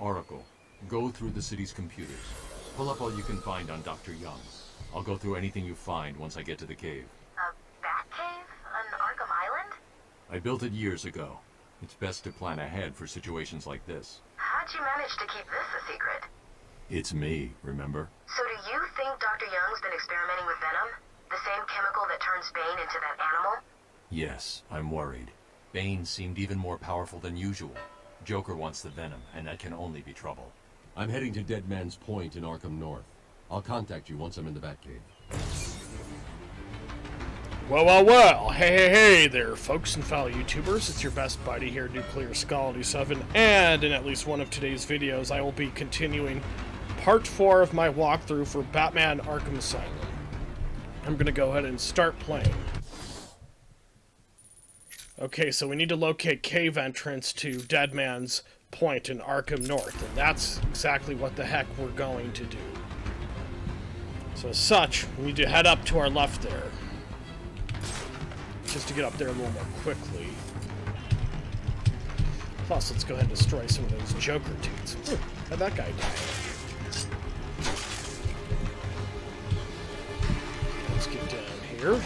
Oracle, go through the city's computers. Pull up all you can find on Dr. Young. I'll go through anything you find once I get to the cave. A bat cave? On Arkham Island? I built it years ago. It's best to plan ahead for situations like this. How'd you manage to keep this a secret? It's me, remember? So do you think Dr. Young's been experimenting with venom? The same chemical that turns Bane into that animal? Yes, I'm worried. Bane seemed even more powerful than usual. Joker wants the venom, and that can only be trouble. I'm heading to Dead Man's Point in Arkham North. I'll contact you once I'm in the Batcave. Well. Hey there, folks and fellow YouTubers. It's your best buddy here, Nuclear Scholarly 7, and in at least one of today's videos, I will be continuing part 4 of my walkthrough for Batman Arkham Asylum. I'm gonna go ahead and start playing. Okay, so we need to locate cave entrance to Dead Man's Point in Arkham North, and that's exactly what the heck we're going to do. So as such, we need to head up to our left there. Just to get up there a little more quickly. Plus, let's go ahead and destroy some of those Joker dudes. How'd that guy die? Let's get down here.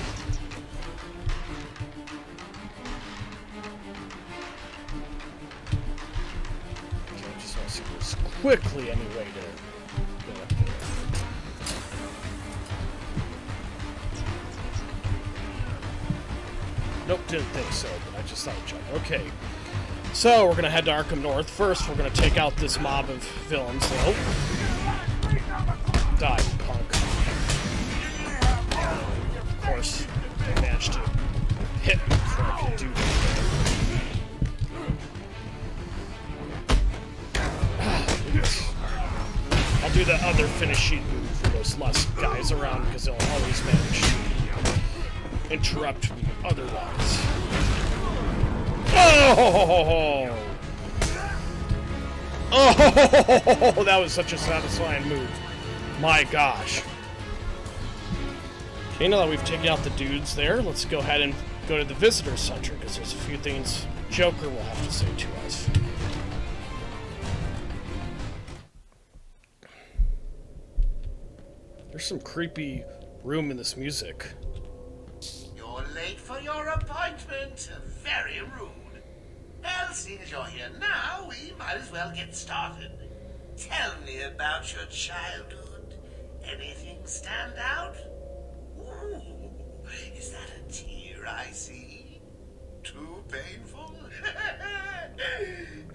Okay, I just want to see if there's quickly any way to get up there. Nope, didn't think so, but I just thought I'd check. Okay, so we're gonna head to Arkham North. First, we're gonna take out this mob of villains. Oh. Die, punk. Of course, I managed to hit me before I could do that. I'll do the other finishing move for those less guys around, because they'll always manage to interrupt me otherwise. Oh! Oh! That was such a satisfying move. My gosh. Okay, now that we've taken out the dudes there, let's go ahead and go to the visitor center, because there's a few things Joker will have to say to us. There's some creepy room in this music. Late for your appointment. Very rude. Well, seeing as you're here now, we might as well get started. Tell me about your childhood. Anything stand out? Ooh, is that a tear I see? Too painful?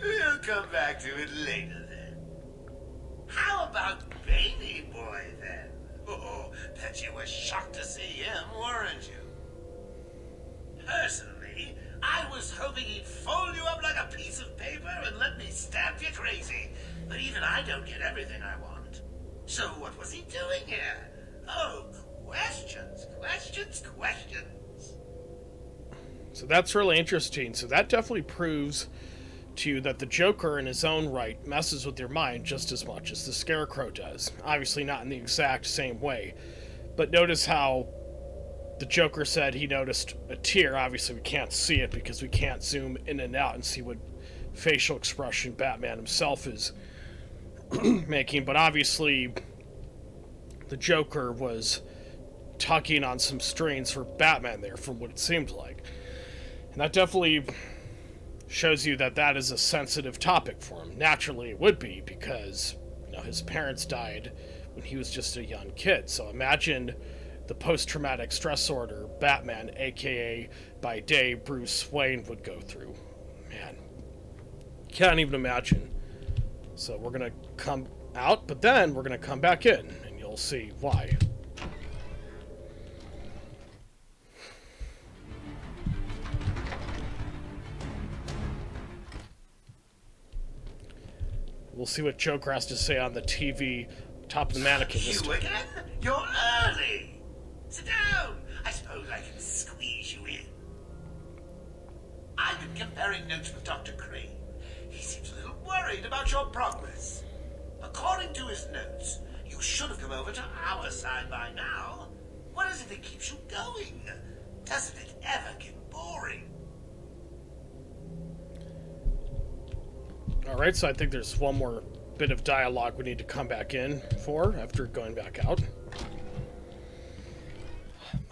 We'll come back to it later then. How about Baby Boy then? Oh, bet you were shocked to see him, weren't you? Personally, I was hoping he'd fold you up like a piece of paper and let me stamp you crazy. But even I don't get everything I want. So what was he doing here? Oh, questions. So that's really interesting. So that definitely proves to you that the Joker in his own right messes with your mind just as much as the Scarecrow does. Obviously not in the exact same way. But notice how the Joker said he noticed a tear. Obviously, we can't see it because we can't zoom in and out and see what facial expression Batman himself is making. But obviously, the Joker was tugging on some strings for Batman there, from what it seemed like. And that definitely shows you that that is a sensitive topic for him. Naturally, it would be, because his parents died when he was just a young kid. So imagine the post-traumatic stress disorder Batman, aka by day Bruce Wayne, would go through. Man, can't even imagine. So we're gonna come out, but then we're gonna come back in, and you'll see why. We'll see what Joker has to say on the TV top of the mannequin this time. You again? You're early. Sit down. I suppose I can squeeze you in. I've been comparing notes with Dr. Crane. He seems a little worried about your progress. According to his notes, you should have come over to our side by now. What is it that keeps you going? Doesn't it ever get boring? Alright, so I think there's one more bit of dialogue we need to come back in for after going back out.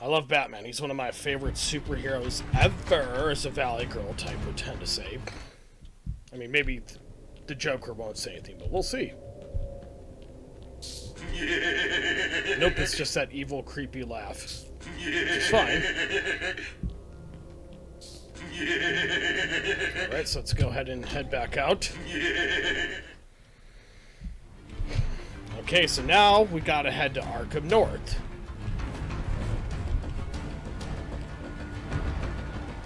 I love Batman. He's one of my favorite superheroes ever, as a Valley Girl type would tend to say. I mean, maybe the Joker won't say anything, but we'll see. Nope, it's just that evil, creepy laugh. It's fine. Alright, so let's go ahead and head back out. Okay, so now we gotta head to Arkham North.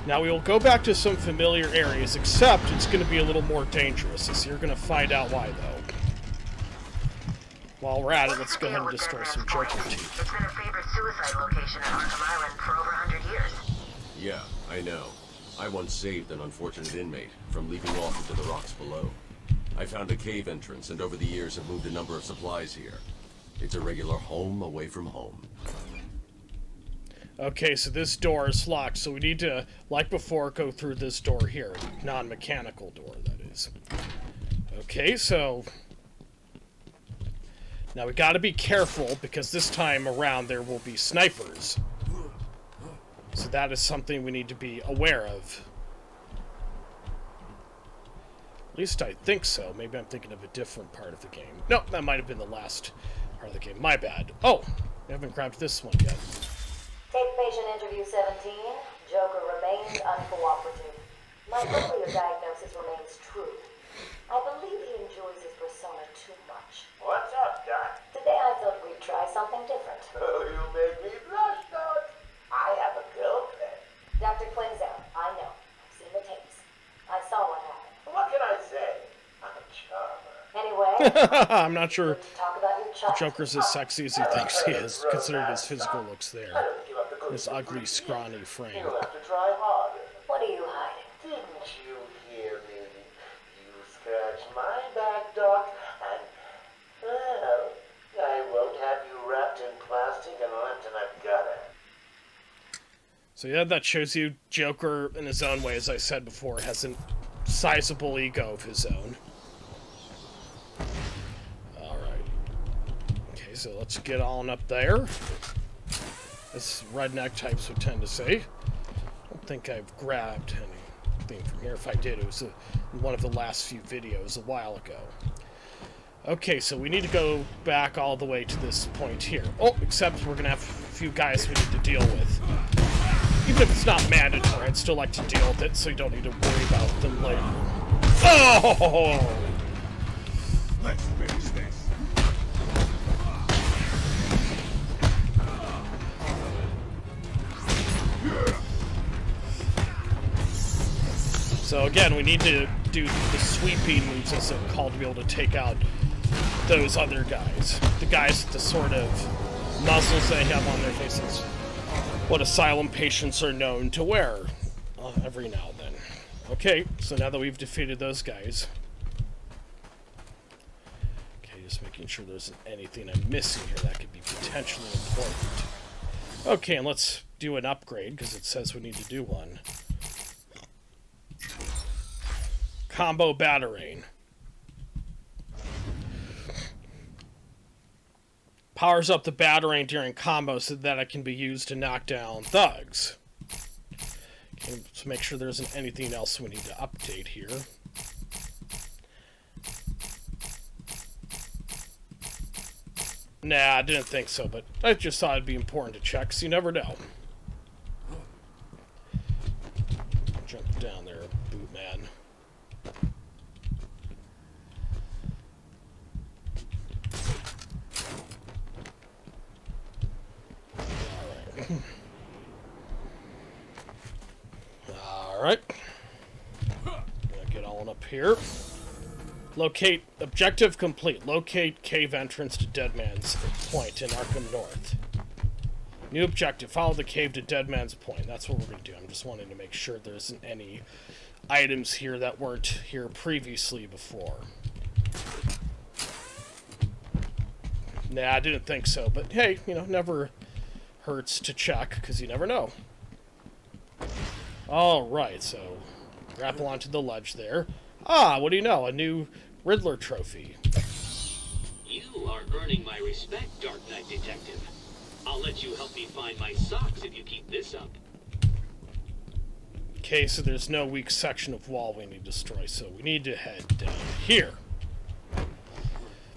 Now we will go back to some familiar areas, except it's going to be a little more dangerous, so you're going to find out why, though. While we're at it, let's go ahead and destroy some Joker teeth. It's been a favorite suicide location at Arkham Island for over 100 years. Yeah, I know. I once saved an unfortunate inmate from leaping off into the rocks below. I found a cave entrance, and over the years have moved a number of supplies here. It's a regular home away from home. Okay, so this door is locked, so we need to, like before, go through this door here. Non-mechanical door, that is. Okay, so... now we gotta be careful, because this time around there will be snipers. So that is something we need to be aware of. At least I think so. Maybe I'm thinking of a different part of the game. No, that might have been the last part of the game. My bad. Oh, we haven't grabbed this one yet. Take patient interview 17. Joker remains uncooperative. My earlier diagnosis remains true. I believe he enjoys his persona too much. What's up, Doc? Today I thought we'd try something different. Oh, you make me blush, Doc. I have a girlfriend. Dr. Quinn's out. I know. I've seen the tapes. I saw what happened. What can I say? I'm a charmer. Anyway, I'm not sure talk about your child. Joker's as sexy as he thinks he is, considering his physical looks there. I don't give up the This ugly, scrawny frame. You'll have to try harder. What are you hiding? Didn't you hear me? You scratch my back, Doc, and, well, I won't have you wrapped in plastic and left in a gutter. So yeah, that shows you Joker, in his own way, as I said before, has a sizable ego of his own. Alright. Okay, so let's get on up there. As redneck types would tend to say. I don't think I've grabbed anything from here. If I did, it was in one of the last few videos a while ago. Okay, so we need to go back all the way to this point here. Oh, except we're going to have a few guys we need to deal with. Even if it's not mandatory, I'd still like to deal with it, so you don't need to worry about them later. Oh! Let's finish this. So again, we need to do the sweeping moves, as they're called, to be able to take out those other guys. The guys with the sort of muzzles they have on their faces. What asylum patients are known to wear every now and then. Okay, so now that we've defeated those guys. Okay, just making sure there isn't anything I'm missing here that could be potentially important. Okay, and let's do an upgrade, because it says we need to do one. Combo Batarang. Powers up the Batarang during combo so that it can be used to knock down thugs. Okay, let's make sure there isn't anything else we need to update here. Nah, I didn't think so, but I just thought it'd be important to check, so you never know. Jump down there, boot man. Alright. Get on up here. Locate. Objective complete. Locate cave entrance to Deadman's Point in Arkham North. New objective. Follow the cave to Deadman's Point. That's what we're going to do. I'm just wanting to make sure there isn't any items here that weren't here previously before. Nah, I didn't think so. But hey, you know, never hurts to check, because you never know. Alright, so grapple onto the ledge there. Ah, what do you know? A new Riddler trophy. You are earning my respect, Dark Knight Detective. I'll let you help me find my socks if you keep this up. Okay, so there's no weak section of wall we need to destroy, so we need to head down here.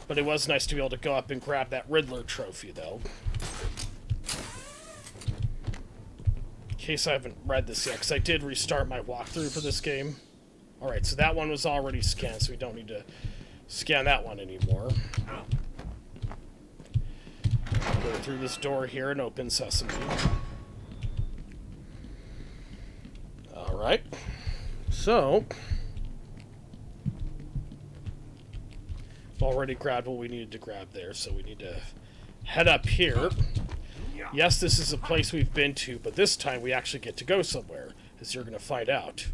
But it was nice to be able to go up and grab that Riddler trophy, though. In case I haven't read this yet, because I did restart my walkthrough for this game. Alright, so that one was already scanned, so we don't need to scan that one anymore. Go through this door here and open sesame. Alright. So, already grabbed what we needed to grab there, so we need to head up here. Yes, this is a place we've been to, but this time we actually get to go somewhere, as you're going to find out.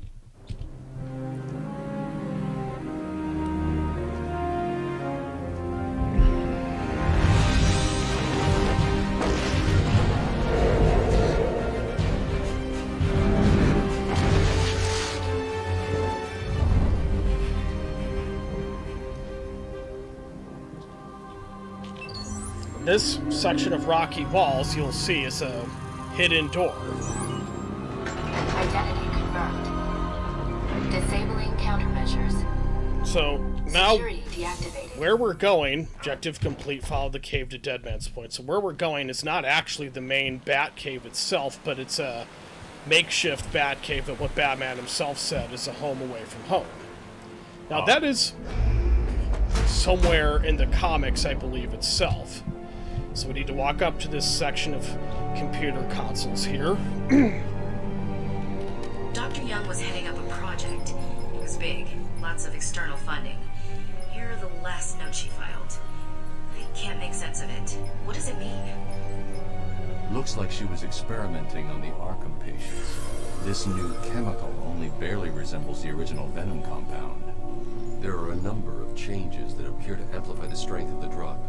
This section of rocky walls, you'll see, is a hidden door. Identity confirmed. Disabling countermeasures. So, now, Security deactivated. where we're going, objective complete, follow the cave to Deadman's Point. So where we're going is not actually the main Bat Cave itself, but it's a makeshift Bat Cave that what Batman himself said is a home away from home. Now that is somewhere in the comics, I believe, itself. So we need to walk up to this section of computer consoles here. Dr. Young was heading up a project. It was big, lots of external funding. Here are the last notes she filed. I can't make sense of it. What does it mean? Looks like she was experimenting on the Arkham patients. This new chemical only barely resembles the original Venom compound. There are a number of changes that appear to amplify the strength of the drug.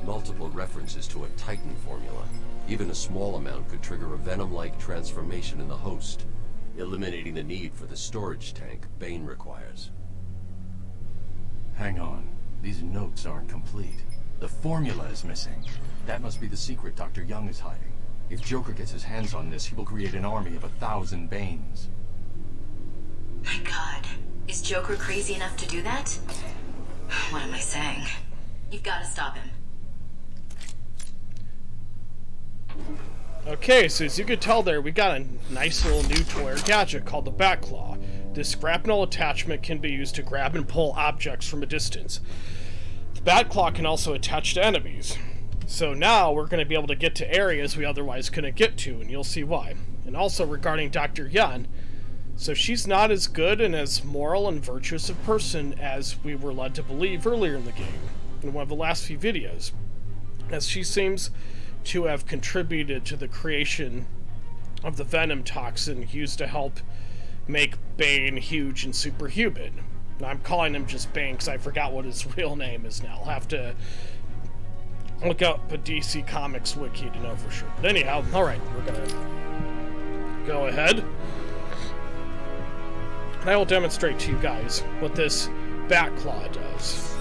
Multiple references to a Titan formula. Even a small amount could trigger a Venom-like transformation in the host, eliminating the need for the storage tank Bane requires. Hang on. These notes aren't complete. The formula is missing. That must be the secret Dr. Young is hiding. If Joker gets his hands on this, he will create an army of 1,000 Banes. My God. Is Joker crazy enough to do that? What am I saying? You've got to stop him. Okay, so as you can tell there, we got a nice little new toy or gadget called the Bat Claw. This grapnel attachment can be used to grab and pull objects from a distance. The Bat Claw can also attach to enemies. So now we're going to be able to get to areas we otherwise couldn't get to, and you'll see why. And also regarding Dr. Yan, so she's not as good and as moral and virtuous a person as we were led to believe earlier in the game, in one of the last few videos, as she seems to have contributed to the creation of the Venom toxin used to help make Bane huge and superhuman. I'm calling him just Bane because I forgot what his real name is now. I'll have to look up a DC Comics wiki to know for sure. But anyhow, alright, we're gonna go ahead. And I will demonstrate to you guys what this Bat Claw does.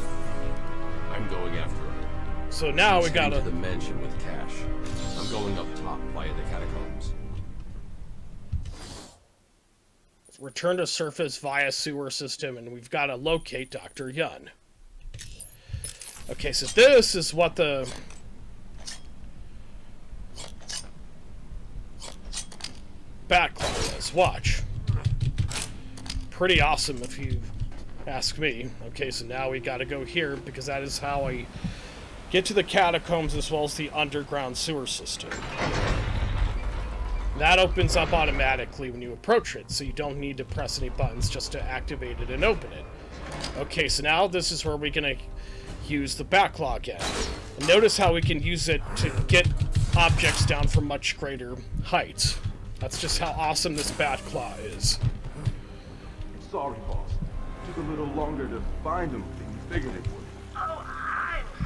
I'm going after her. So now we She's heading gotta... to the mansion with cash. I'm going up top via the catacombs. return to surface via sewer system, and we've got to locate Dr. Yun. Okay, so this is what the Batclaw is. Watch. Pretty awesome if you ask me. Okay, so now we got to go here because that is how I get to the catacombs as well as the underground sewer system. That opens up automatically when you approach it, so you don't need to press any buttons just to activate it and open it. Okay, so now this is where we're going to use the Batclaw again. And notice how we can use it to get objects down from much greater heights. That's just how awesome this Batclaw is. Sorry, boss. Took a little longer to find them than you figured it would.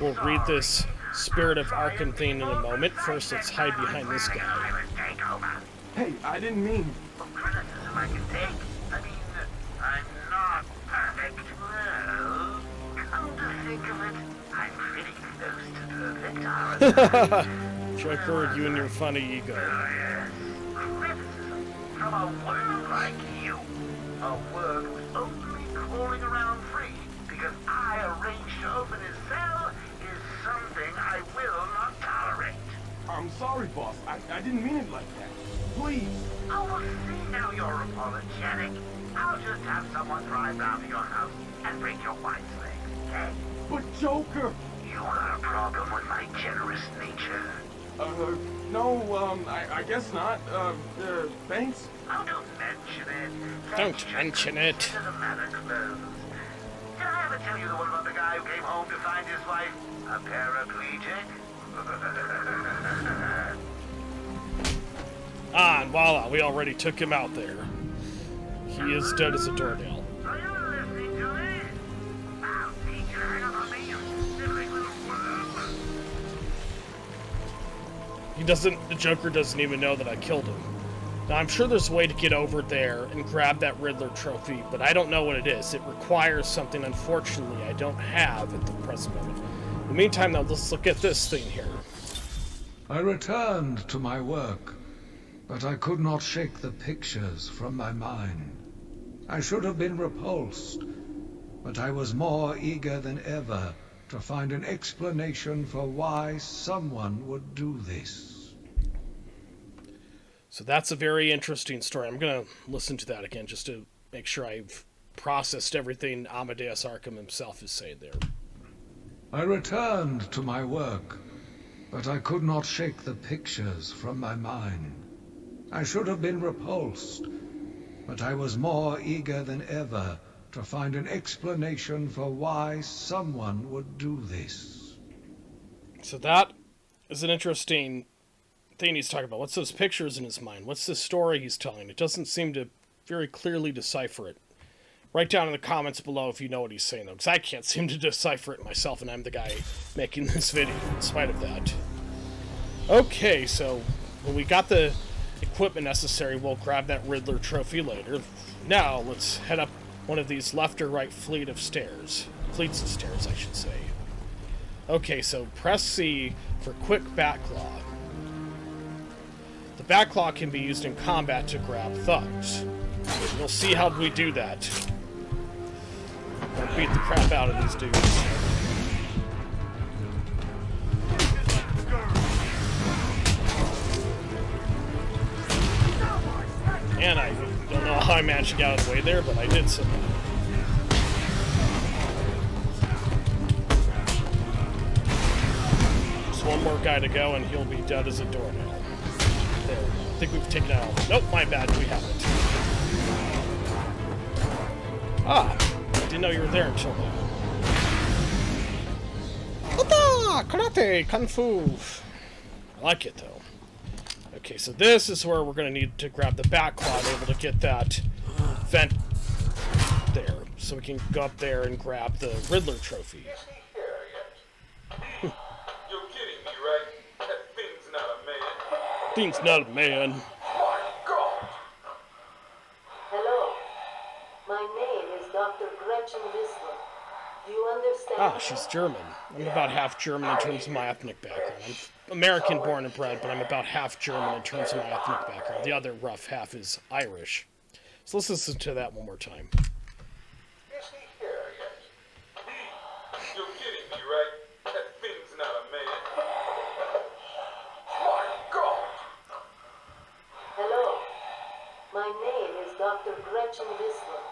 We'll read this Spirit of Arkham thing in a moment. First, let's hide behind this guy. Hey, I didn't mean... Criticism I can take. I mean, I'm not perfect. Joker, you and your funny ego. Criticism from a worm like you. A worm who's only crawling around free because I arranged to open his cell is something I will not tolerate. I'm sorry, boss. I didn't mean it like that. Please. Oh, well, see, now you're apologetic. I'll just have someone drive round to your house and break your wife's leg, okay? But Joker! You got a problem with my generous nature? No, I guess not. Thanks? Oh, don't mention it. Don't mention it. It doesn't matter, clothes. Did I ever tell you the one about the guy who came home to find his wife a paraplegic? Ah, and voila, we already took him out there. He is dead as a doornail. Are you listening to me? I'll teach you to hang up on me, you sniveling little worm. The Joker doesn't even know that I killed him. Now, I'm sure there's a way to get over there and grab that Riddler trophy, but I don't know what it is. It requires something, unfortunately, I don't have at the present moment. In the meantime, though, let's look at this thing here. I returned to my work, but I could not shake the pictures from my mind. I should have been repulsed, but I was more eager than ever to find an explanation for why someone would do this. So that's a very interesting story. I'm going to listen to that again just to make sure I've processed everything Amadeus Arkham himself is saying there. I returned to my work, but I could not shake the pictures from my mind. I should have been repulsed, but I was more eager than ever to find an explanation for why someone would do this. So that is an interesting thing he's talking about. What's those pictures in his mind? What's the story he's telling? It doesn't seem to very clearly decipher it. Write down in the comments below if you know what he's saying, though, because I can't seem to decipher it myself, and I'm the guy making this video in spite of that. Okay, so when we got the equipment necessary, we'll grab that Riddler trophy later. Now, let's head up one of these left or right fleets of stairs, I should say. Okay, so press C for quick backclaw. The backclaw can be used in combat to grab thugs. We'll see how we do that. We'll beat the crap out of these dudes. And I don't know how I managed to get out of the way there, but I did somehow. Just one more guy to go and he'll be dead as a doornail. There we go. I think we've taken out... Nope, my bad, we haven't. Ah, didn't know you were there until now. Kata! Karate! Kung Fu! I like it, though. Okay, so this is where we're going to need to grab the back claw to be able to get that vent there. So we can go up there and grab the Riddler trophy. You're kidding me, right? That thing's not a man. Thing's not a man. My God! Hello. My name is Dr. Gretchen Whistler. Do you understand? Ah, she's German. I'm about half German in terms of my ethnic background. I'm American born and bred, but I'm about half German in terms of my ethnic background. The other rough half is Irish. So let's listen to that one more time. Is he here yet? You're kidding me, right? That thing's not a man. My God! Hello. My name is Dr. Gretchen Whistler.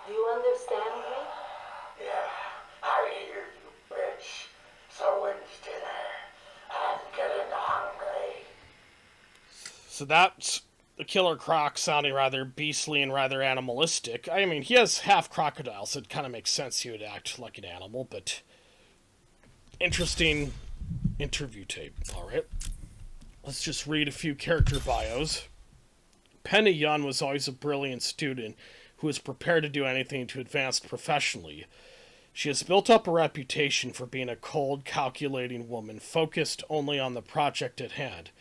Do you understand me? Yeah, I hear you, bitch. So when's dinner? I'm getting hungry. So that's the Killer Croc sounding rather beastly and rather animalistic. I mean, he has half crocodile, so it kind of makes sense he would act like an animal, but interesting interview tape. All right, let's just read a few character bios. Penny Yun was always a brilliant student who was prepared to do anything to advance professionally. She has built up a reputation for being a cold, calculating woman, focused only on the project at hand.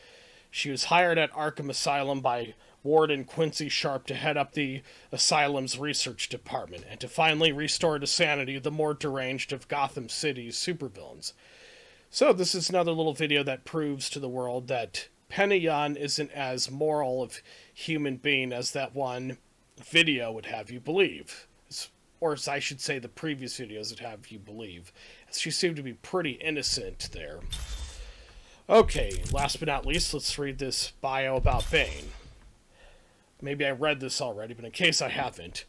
She was hired at Arkham Asylum by Warden Quincy Sharp to head up the asylum's research department, and to finally restore to sanity the more deranged of Gotham City's supervillains. So this is another little video that proves to the world that Penny Yun isn't as moral of human being as that one video would have you believe. Or as I should say, the previous videos would have you believe. She seemed to be pretty innocent there. Okay, last but not least, let's read this bio about Bane. Maybe I read this already, but in case I haven't.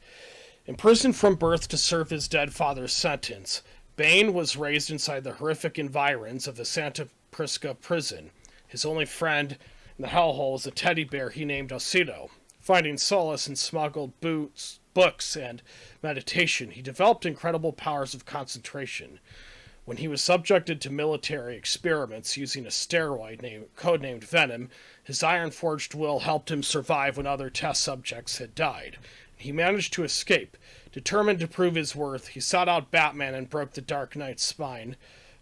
Imprisoned from birth to serve his dead father's sentence, Bane was raised inside the horrific environs of the Santa Prisca prison. His only friend in the hellhole was a teddy bear he named Osito. Finding solace in smuggled books, and meditation, he developed incredible powers of concentration. When he was subjected to military experiments using a steroid codenamed Venom, his iron-forged will helped him survive when other test subjects had died. He managed to escape. Determined to prove his worth, he sought out Batman and broke the Dark Knight's spine.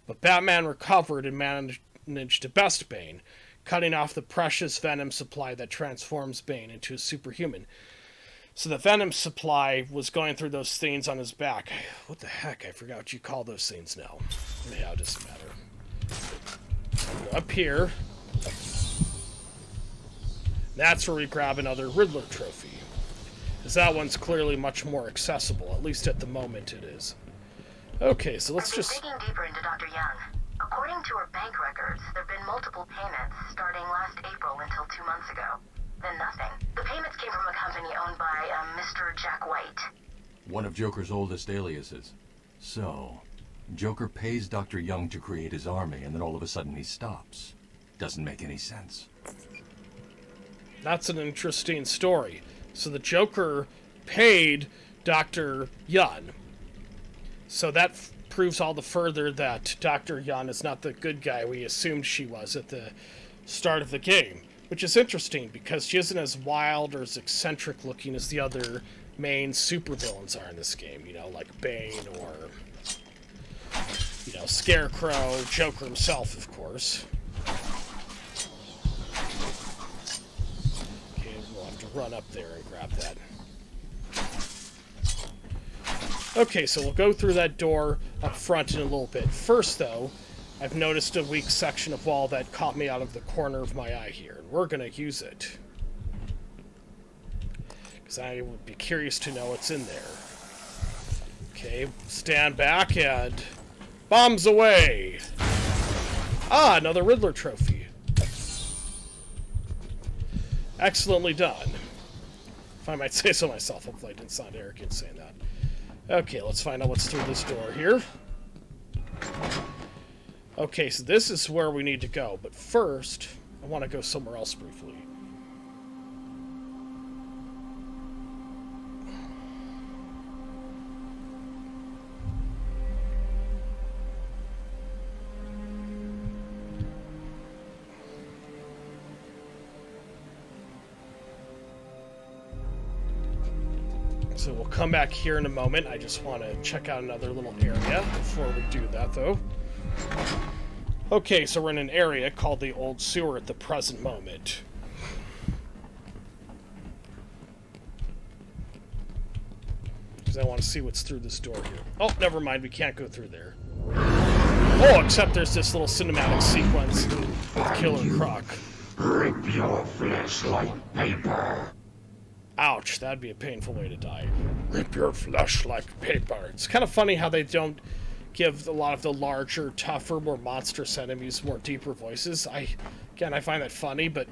But Batman recovered and managed to best Bane, cutting off the precious Venom supply that transforms Bane into a superhuman. So the Venom supply was going through those things on his back. What the heck? I forgot what you call those things now. Yeah, it doesn't matter. Up here. That's where we grab another Riddler trophy. Because that one's clearly much more accessible. At least at the moment it is. Okay, so let's just... Digging deeper into Dr. Young. According to her bank records, there have been multiple payments starting last April until 2 months ago. Then nothing. The payments came from a company owned by Mr. Jack White. One of Joker's oldest aliases. So, Joker pays Dr. Young to create his army, and then all of a sudden he stops. Doesn't make any sense. That's an interesting story. So the Joker paid Dr. Young. So that proves all the further that Dr. Young is not the good guy we assumed she was at the start of the game. Which is interesting, because she isn't as wild or as eccentric looking as the other main supervillains are in this game. You know, like Bane or, you know, Scarecrow, Joker himself, of course. Okay, we'll have to run up there and grab that. Okay, so we'll go through that door up front in a little bit. First, though, I've noticed a weak section of wall that caught me out of the corner of my eye here, and we're going to use it. Because I would be curious to know what's in there. Okay, stand back and... bombs away! Ah, another Riddler trophy. Excellently done. If I might say so myself, hopefully I didn't sound arrogant saying that. Okay, let's find out what's through this door here. Okay, so this is where we need to go, but first, I want to go somewhere else briefly. So we'll come back here in a moment. I just want to check out another little area before we do that, though. Okay, so we're in an area called the Old Sewer at the present moment. Because I want to see what's through this door here. Oh, never mind, we can't go through there. Oh, except there's this little cinematic sequence with Killer Croc. Rip your flesh like paper. Ouch, that'd be a painful way to die. Rip your flesh like paper. It's kind of funny how they don't give a lot of the larger, tougher, more monstrous enemies more deeper voices. I find that funny, but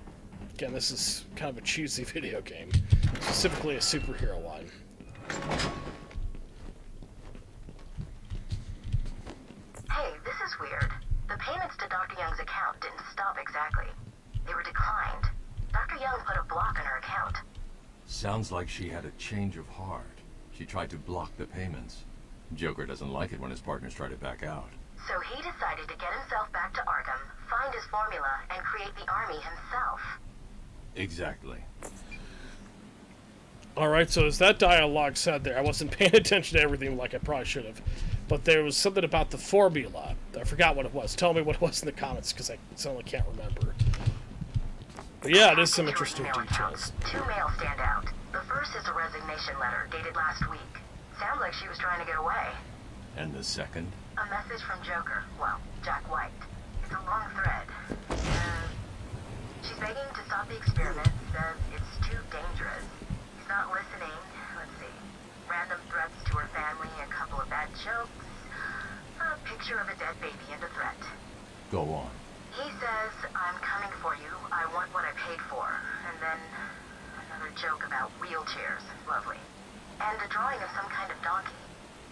again, this is kind of a cheesy video game. Specifically a superhero one. Hey, this is weird. The payments to Dr. Young's account didn't stop exactly. They were declined. Dr. Young put a block on her account. Sounds like she had a change of heart. She tried to block the payments. Joker doesn't like it when his partners try to back out. So he decided to get himself back to Arkham, find his formula, and create the army himself. Exactly. Alright, so as that dialogue said there, I wasn't paying attention to everything like I probably should have. But there was something about the formula. I forgot what it was. Tell me what it was in the comments, because I suddenly can't remember. But yeah, there's some interesting details. Two mails stand out. The first is a resignation letter dated last week. Sounds like she was trying to get away. And the second? A message from Joker, well, Jack White. It's a long thread. She's begging to stop the experiment, says it's too dangerous. He's not listening. Let's see. Random threats to her family, a couple of bad jokes, a picture of a dead baby and a threat. Go on. He says, I'm coming for you, I want what I paid for. And then another joke about wheelchairs. Lovely. And a drawing of some kind of donkey.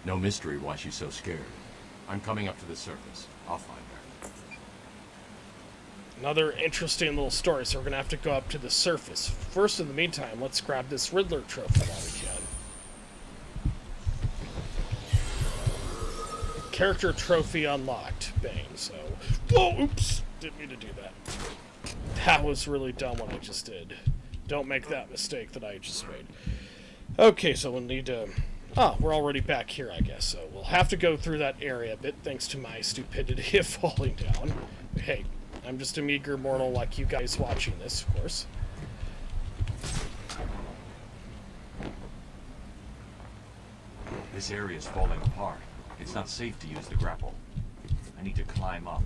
No mystery why she's so scared. I'm coming up to the surface. I'll find her. Another interesting little story, so we're going to have to go up to the surface. First, in the meantime, let's grab this Riddler trophy while we can. Character trophy unlocked. Bang, so... Whoa, oops! Didn't mean to do that. That was really dumb what I just did. Don't make that mistake that I just made. Okay, so we'll need to... Oh, we're already back here, I guess, so we'll have to go through that area a bit, thanks to my stupidity of falling down. Hey, I'm just a meager mortal like you guys watching this, of course. This area is falling apart. It's not safe to use the grapple. I need to climb up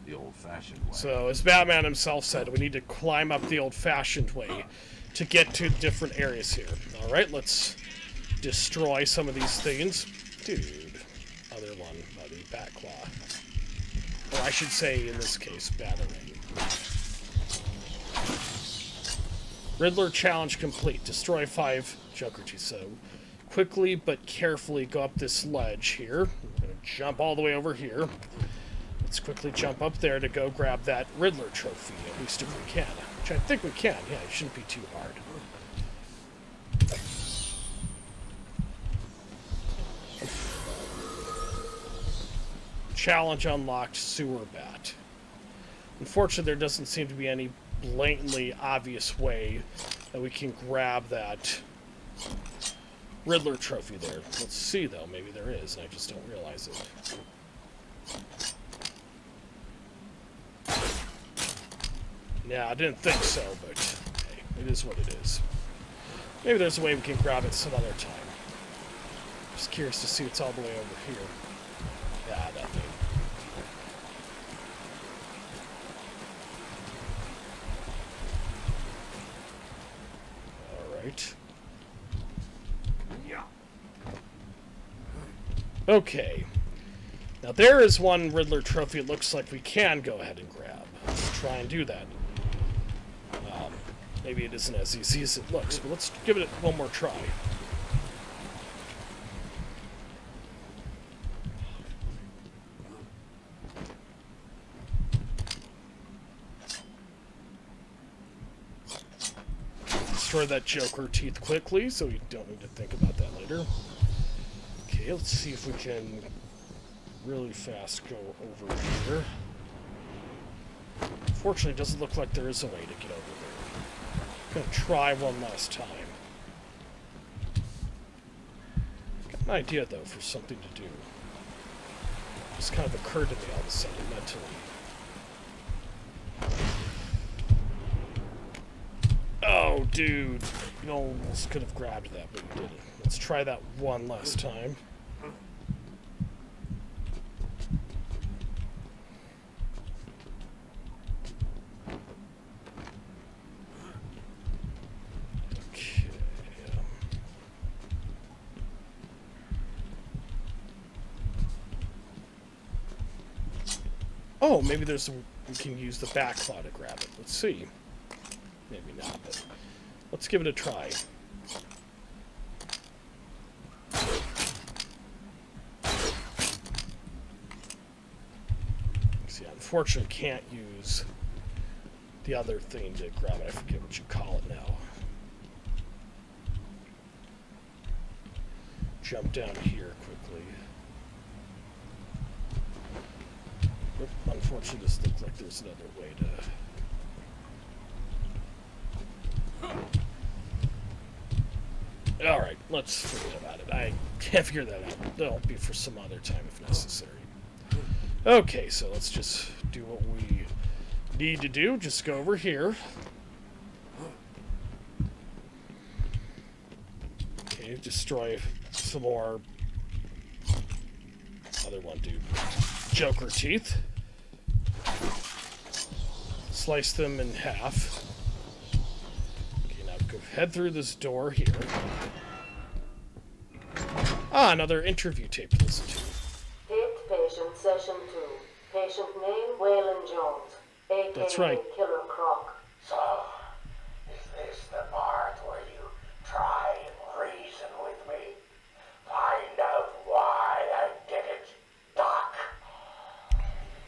the old-fashioned way. So, as Batman himself said, we need to climb up the old-fashioned way to get to different areas here. Alright, let's destroy some of these things. Dude. Other one, buddy. Batclaw. Or I should say, in this case, Batarang. Riddler challenge complete. Destroy 5 Joker teeth. So, quickly but carefully go up this ledge here. We're going to jump all the way over here. Let's quickly jump up there to go grab that Riddler trophy, at least if we can. Which I think we can. Yeah, it shouldn't be too hard. Challenge unlocked, Sewer Bat. Unfortunately, there doesn't seem to be any blatantly obvious way that we can grab that Riddler trophy there. Let's see, though. Maybe there is, and I just don't realize it. Yeah, I didn't think so, but hey, it is what it is. Maybe there's a way we can grab it some other time. Just curious to see what's all the way over here. Yeah, nothing. Alright. Okay. Now there is one Riddler trophy it looks like we can go ahead and grab. Let's try and do that. Maybe it isn't as easy as it looks, but let's give it one more try. Destroy that Joker teeth quickly, so we don't need to think about that later. Okay, let's see if we can really fast go over here. Unfortunately, it doesn't look like there is a way to get over there. I'm gonna try one last time. Got an idea, though, for something to do. Just kind of occurred to me all of a sudden, mentally. Oh, dude. You almost could have grabbed that, but you didn't. Let's try that one last time. Okay. Oh, maybe there's some... We can use the back claw to grab it. Let's see. Maybe not, but let's give it a try. See, unfortunately, can't use the other thing to grab it. I forget what you call it now. Jump down here quickly. Oop, unfortunately, this looks like there's another way to... Alright, let's forget about it. I can't figure that out. That'll be for some other time if necessary. Okay, so let's just do what we need to do. Just go over here. Okay, destroy some more... Other one, dude. Joker teeth. Slice them in half. Okay, now go head through this door here. Ah, another interview tape to listen to. Hit patient session 2. Patient name Waylon Jones, aka That's right. Killer Croc. So, is this the part where you try and reason with me? Find out why I did it, Doc.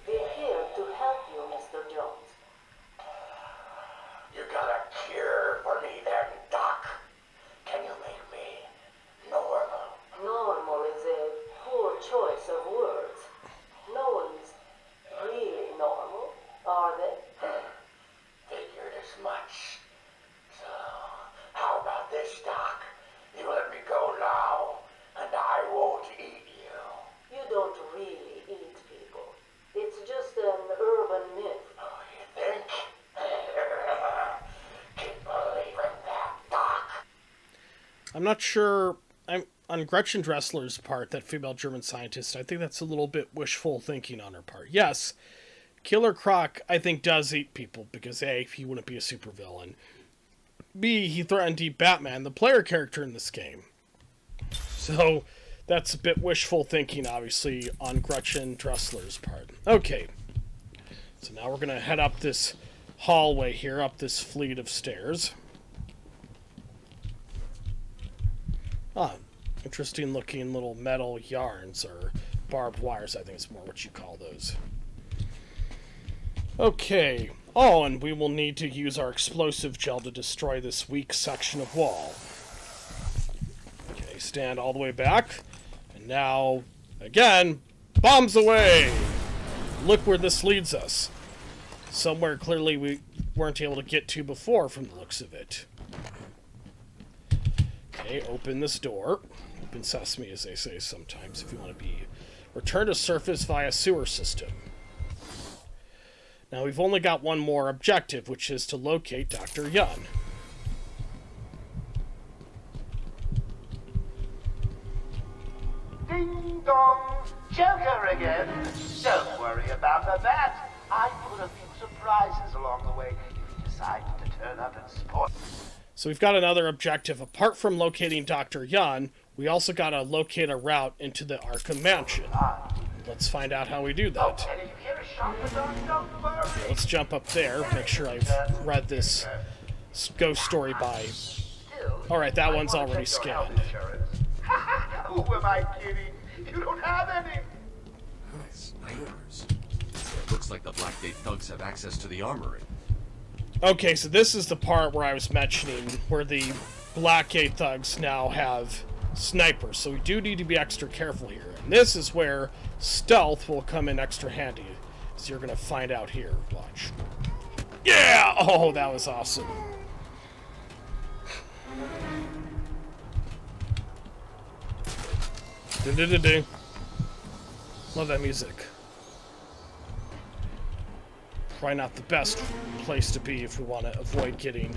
We're here to help you, Mr. Jones. You got a cure for me then, Doc? Can you make me normal? Normal is a poor choice of words. No one's really normal, are they? Figured as much. So, how about this, Doc? You let me go now, and I won't eat you. You don't really eat people. It's just an urban myth. Oh, you think? Keep believing that, Doc. I'm not sure. I'm on Gretchen Dressler's part, that female German scientist. I think that's a little bit wishful thinking on her part. Yes, Killer Croc, I think, does eat people because A, he wouldn't be a supervillain. B, he threatened to eat Batman, the player character in this game. So that's a bit wishful thinking, obviously, on Gretchen Dressler's part. Okay, so now we're gonna head up this hallway here, up this fleet of stairs. Ah, interesting looking little metal yarns, or barbed wires, I think is more what you call those. Okay. Oh, and we will need to use our explosive gel to destroy this weak section of wall. Okay, stand all the way back. And now, again, bombs away! Look where this leads us. Somewhere clearly we weren't able to get to before from the looks of it. Okay, open this door. Open sesame, as they say sometimes, if you want to be... Return to surface via sewer system. Now, we've only got one more objective, which is to locate Dr. Young. Ding dong, Joker again. Don't worry about the bat. I put a few surprises along the way if you decide to turn up and spoil. So we've got another objective. Apart from locating Dr. Yan, we also got to locate a route into the Arkham Mansion. Let's find out how we do that. And if you hear a shot, don't worry. Let's jump up there, make sure I've read this ghost story by... Alright, that one's already scanned. Who am I kidding? You don't have any. Snipers. Looks like the Blackgate thugs have access to the armory. Okay, so this is the part where I was mentioning, where the Blackgate thugs now have snipers, so we do need to be extra careful here. And this is where stealth will come in extra handy, as you're going to find out here. Watch. Yeah! Oh, that was awesome. Do-do-do-do. Love that music. Probably not the best place to be if we want to avoid getting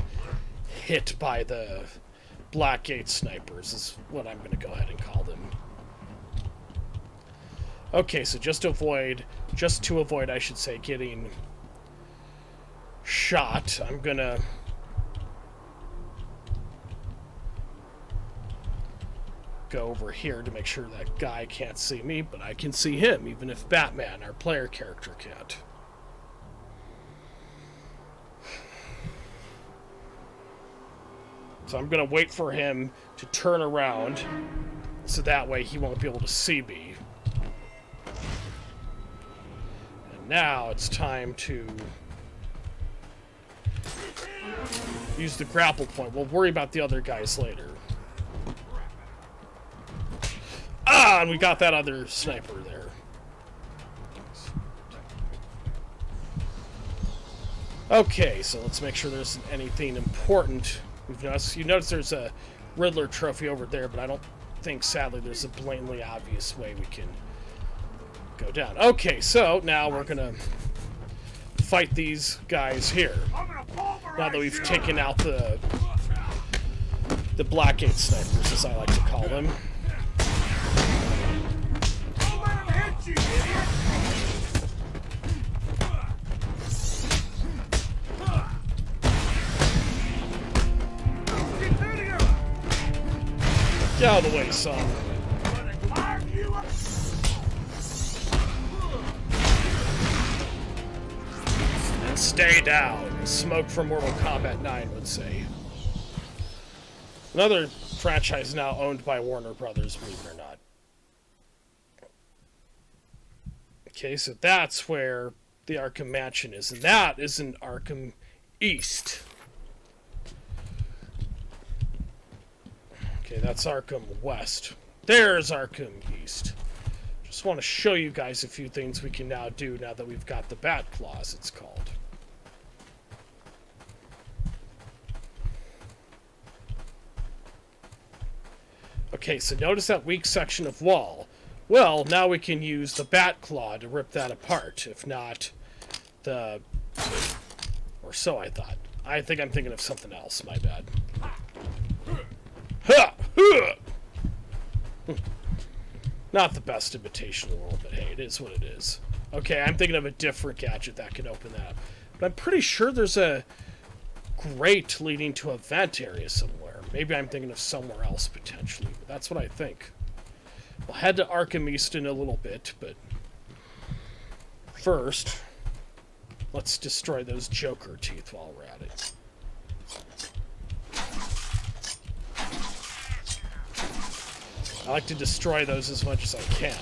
hit by the Blackgate snipers, is what I'm going to go ahead and call them. Okay, so just to avoid, I should say, getting shot, I'm going to go over here to make sure that guy can't see me, but I can see him, even if Batman, our player character, can't. So I'm going to wait for him to turn around, so that way he won't be able to see me. And now it's time to use the grapple point. We'll worry about the other guys later. Ah, and we got that other sniper there. Okay, so let's make sure there isn't anything important. You notice there's a Riddler trophy over there, but I don't think, sadly, there's a blatantly obvious way we can go down. Okay, so now we're gonna fight these guys here. Now that we've taken out the Blackgate snipers, as I like to call them. out of the way, son. And stay down. Smoke from Mortal Kombat 9 would say. Another franchise now owned by Warner Brothers, believe it or not. Okay, so that's where the Arkham Mansion is, and that is in Arkham East. Okay, that's Arkham West. There's Arkham East. Just want to show you guys a few things we can now do now that we've got the Bat Claws, it's called. Okay, so notice that weak section of wall. Well, now we can use the Bat Claw to rip that apart. If not, the... Or so I thought. I think I'm thinking of something else. My bad. Ha! Not the best imitation in the world, but hey, it is what it is. Okay, I'm thinking of a different gadget that can open that up. But I'm pretty sure there's a grate leading to a vent area somewhere. Maybe I'm thinking of somewhere else, potentially. But that's what I think. We'll head to Arkham East in a little bit, but... First, let's destroy those Joker teeth while we're at it. I like to destroy those as much as I can.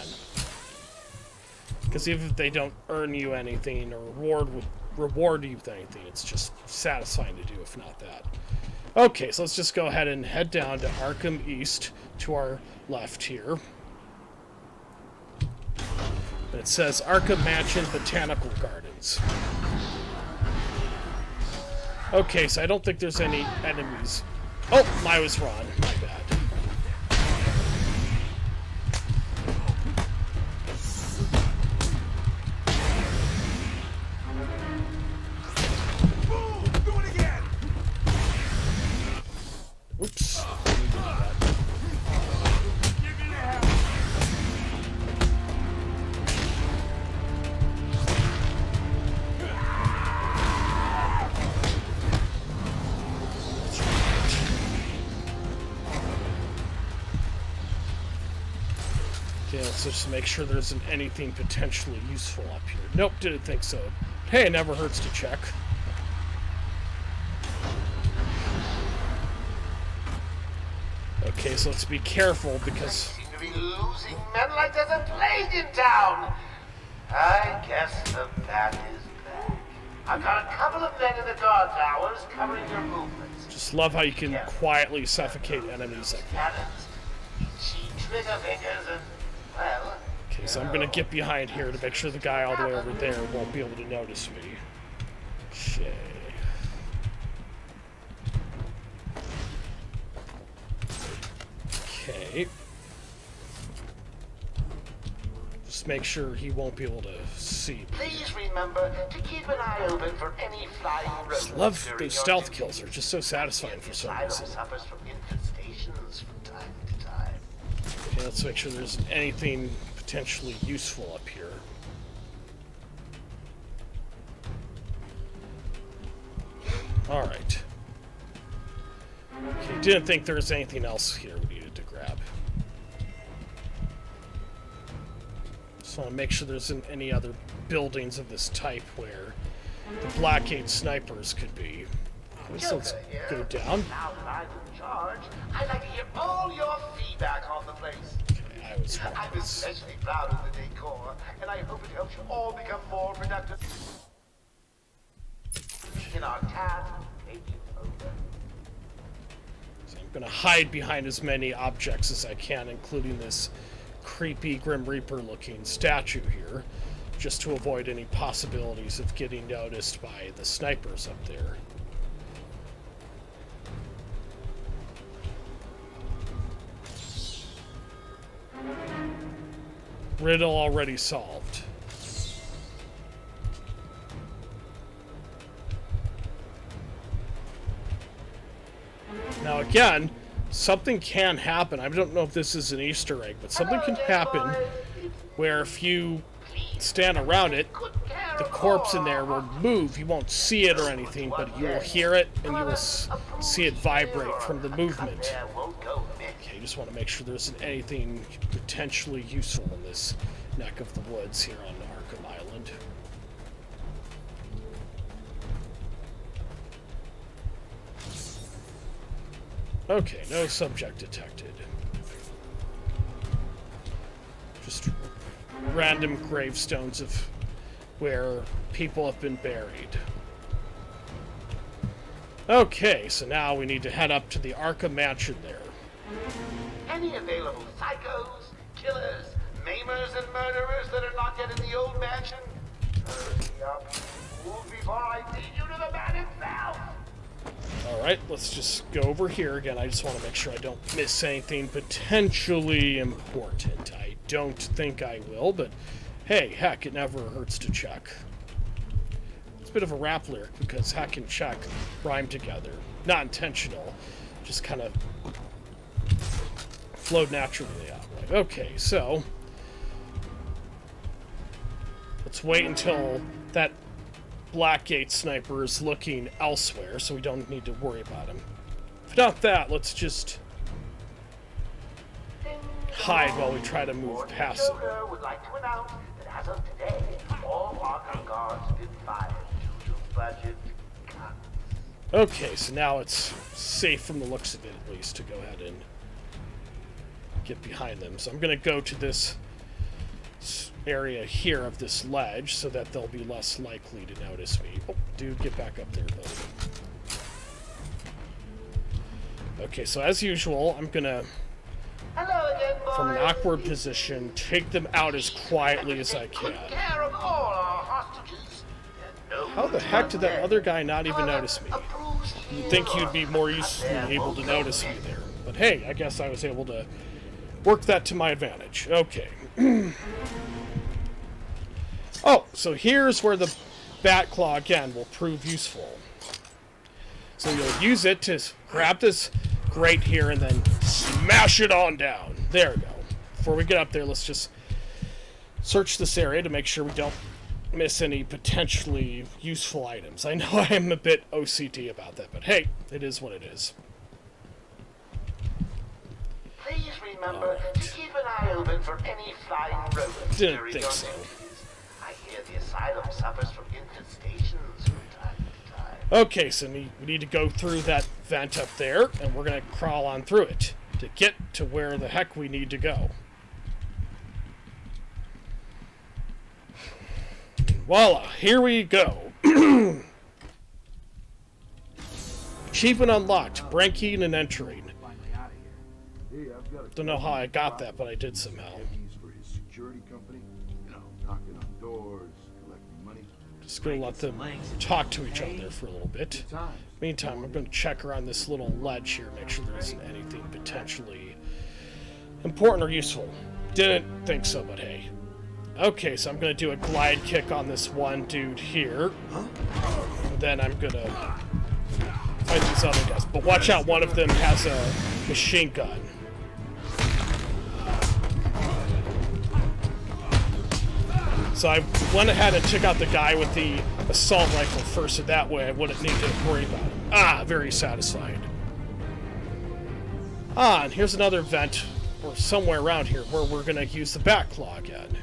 Because even if they don't earn you anything or reward you with anything, it's just satisfying to do, if not that. Okay, so let's just go ahead and head down to Arkham East to our left here. And it says Arkham Mansion Botanical Gardens. Okay, so I don't think there's any enemies. Oh, I was wrong. My bad. Oops. Okay, let's just make sure there isn't anything potentially useful up here. Nope, didn't think so. Hey, it never hurts to check. Okay, so let's be careful because... Seem to be losing men like there's a plague in town. I guess the bat is back. I've got a couple of men in the guard towers covering your movements. Just love how you can quietly suffocate enemies like that. Cannons, itchy trigger fingers, and, well... Okay, so I'm gonna get behind here to make sure the guy all the way over there won't be able to notice me. Okay. Okay. Just make sure he won't be able to see me. Please remember to keep an eye open for any flying rodents. I love those stealth kills. They're just so satisfying for some Asylum reason. suffers from infestations from time to time. Okay, let's make sure there's anything potentially useful up here. Alright. Okay, didn't think there was anything else here we needed to grab. Just want to make sure there isn't any other buildings of this type where the Blackgate snipers could be. So let's go down. Now that I'm in charge, I'd like to hear all your feedback on the place. Okay, I was wrong. I'm especially proud of the decor, and I hope it helps you all become more productive in our task of taking over. So I'm gonna hide behind as many objects as I can, including this creepy Grim Reaper looking statue here, just to avoid any possibilities of getting noticed by the snipers up there. Riddle already solved. Now again, something can happen. I don't know if this is an Easter egg, but something can happen where if you stand around it, the corpse in there will move. You won't see it or anything, but you will hear it and you will see it vibrate from the movement. Okay, just want to make sure there isn't anything potentially useful in this neck of the woods here on Arkham Island. Okay, no subject detected. Just random gravestones of where people have been buried. Okay, so now we need to head up to the Arkham Mansion there. Any available psychos, killers, maimers, and murderers that are not yet in the old mansion? Hurry up. Move before I lead you to the man himself! Alright, let's just go over here again. I just want to make sure I don't miss anything potentially important. I don't think I will, but hey, heck, it never hurts to check. It's a bit of a rap lyric because heck and check rhyme together. Not intentional, just kind of flowed naturally out. Like, okay, so let's wait until that Blackgate sniper is looking elsewhere, so we don't need to worry about him. If not that, let's just hide while we try to move past him. Joker would like to announce that as of today, all Arkham guards have been fired due to budget cuts. Okay, so now it's safe from the looks of it, at least, to go ahead and get behind them. So I'm going to go to this area here of this ledge so that they'll be less likely to notice me. Oh, dude, get back up there, buddy. Okay, so as usual, I'm going to, Hello again, boys. from an awkward position, take them out as quietly as I can. Good care of all our hostages. And no How the heck did that other guy not even notice me? You'd think you'd be more usefully able to notice me there. But hey, I guess I was able to work that to my advantage. Okay. Oh, so here's where the Bat Claw, again, will prove useful. So you'll use it to grab this grate here and then smash it on down. There we go. Before we get up there, let's just search this area to make sure we don't miss any potentially useful items. I know I am a bit OCD about that, but hey, it is what it is. Please remember to keep an eye open for any flying rodents. Didn't during think your so. duties. I hear the asylum suffers from infestations from time to time. Okay, so we need to go through that vent up there, and we're going to crawl on through it to get to where the heck we need to go. Voila, here we go. Achievement unlocked, breaking and entering. Don't know how I got that, but I did somehow. For his security company, knocking on doors, collecting money. Just gonna let them talk to each other for a little bit. Meantime, I'm gonna check around this little ledge here, make sure there isn't anything potentially important or useful. Didn't think so, but hey. Okay, so I'm gonna do a glide kick on this one dude here. And then I'm gonna fight these other guys. But watch out, one of them has a machine gun. So I went ahead and took out the guy with the assault rifle first, so that way I wouldn't need to worry about him. Ah, very satisfied. Ah, and here's another vent, or somewhere around here, where we're going to use the Bat Claw again.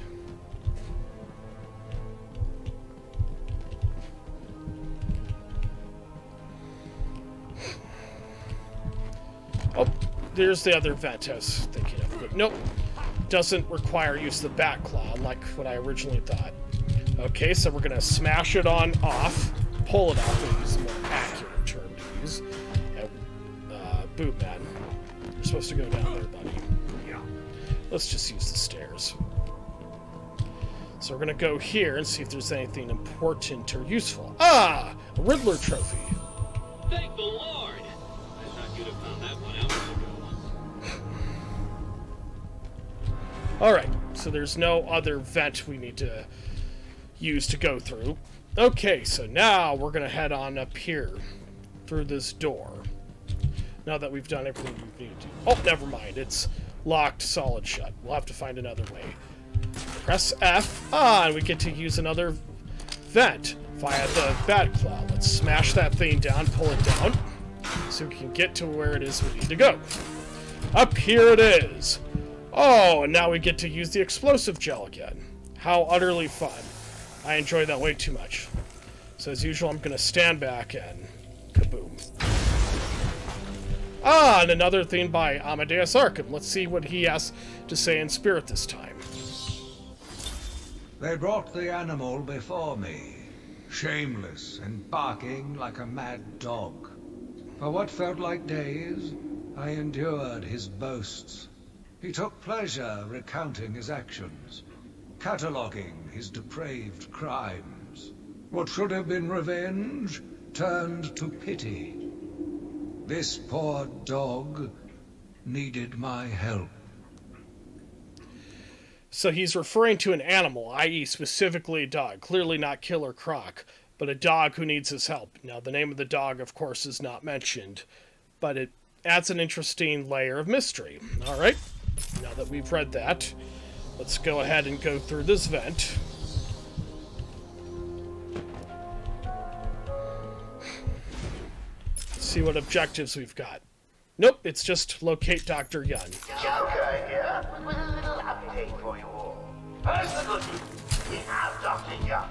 Oh, there's the other vent I was thinking of, but nope. Doesn't require use of the Bat Claw, like what I originally thought. Okay, so we're gonna smash it on off, pull it off, and use a more accurate term to use. And, boot man. You're supposed to go down there, buddy. Let's just use the stairs. So we're gonna go here and see if there's anything important or useful. Ah! A Riddler trophy. Thank the Lord! I thought you'd have found that one hours ago. Alright, so there's no other vent we need to use to go through. Okay, so now we're going to head on up here through this door. Now that we've done everything we need to. Oh, never mind. It's locked solid shut. We'll have to find another way. Press F. Ah, and we get to use another vent via the Bat Claw. Let's smash that thing down, pull it down, so we can get to where it is we need to go. Up here it is. Oh, and now we get to use the explosive gel again. How utterly fun. I enjoy that way too much. So as usual, I'm going to stand back and kaboom. Ah, and another theme by Amadeus Arkham. Let's see what he has to say in spirit this time. They brought the animal before me, shameless and barking like a mad dog. For what felt like days, I endured his boasts. He took pleasure recounting his actions, cataloguing his depraved crimes. What should have been revenge turned to pity. This poor dog needed my help. So he's referring to an animal, i.e. specifically a dog. Clearly not Killer Croc, but a dog who needs his help. Now, the name of the dog, of course, is not mentioned, but it adds an interesting layer of mystery. All right, now that we've read that, let's go ahead and go through this vent. See what objectives we've got. Nope, it's just locate Dr. Young. Joker here with a little update for you all. First the good news. We have Dr. Young.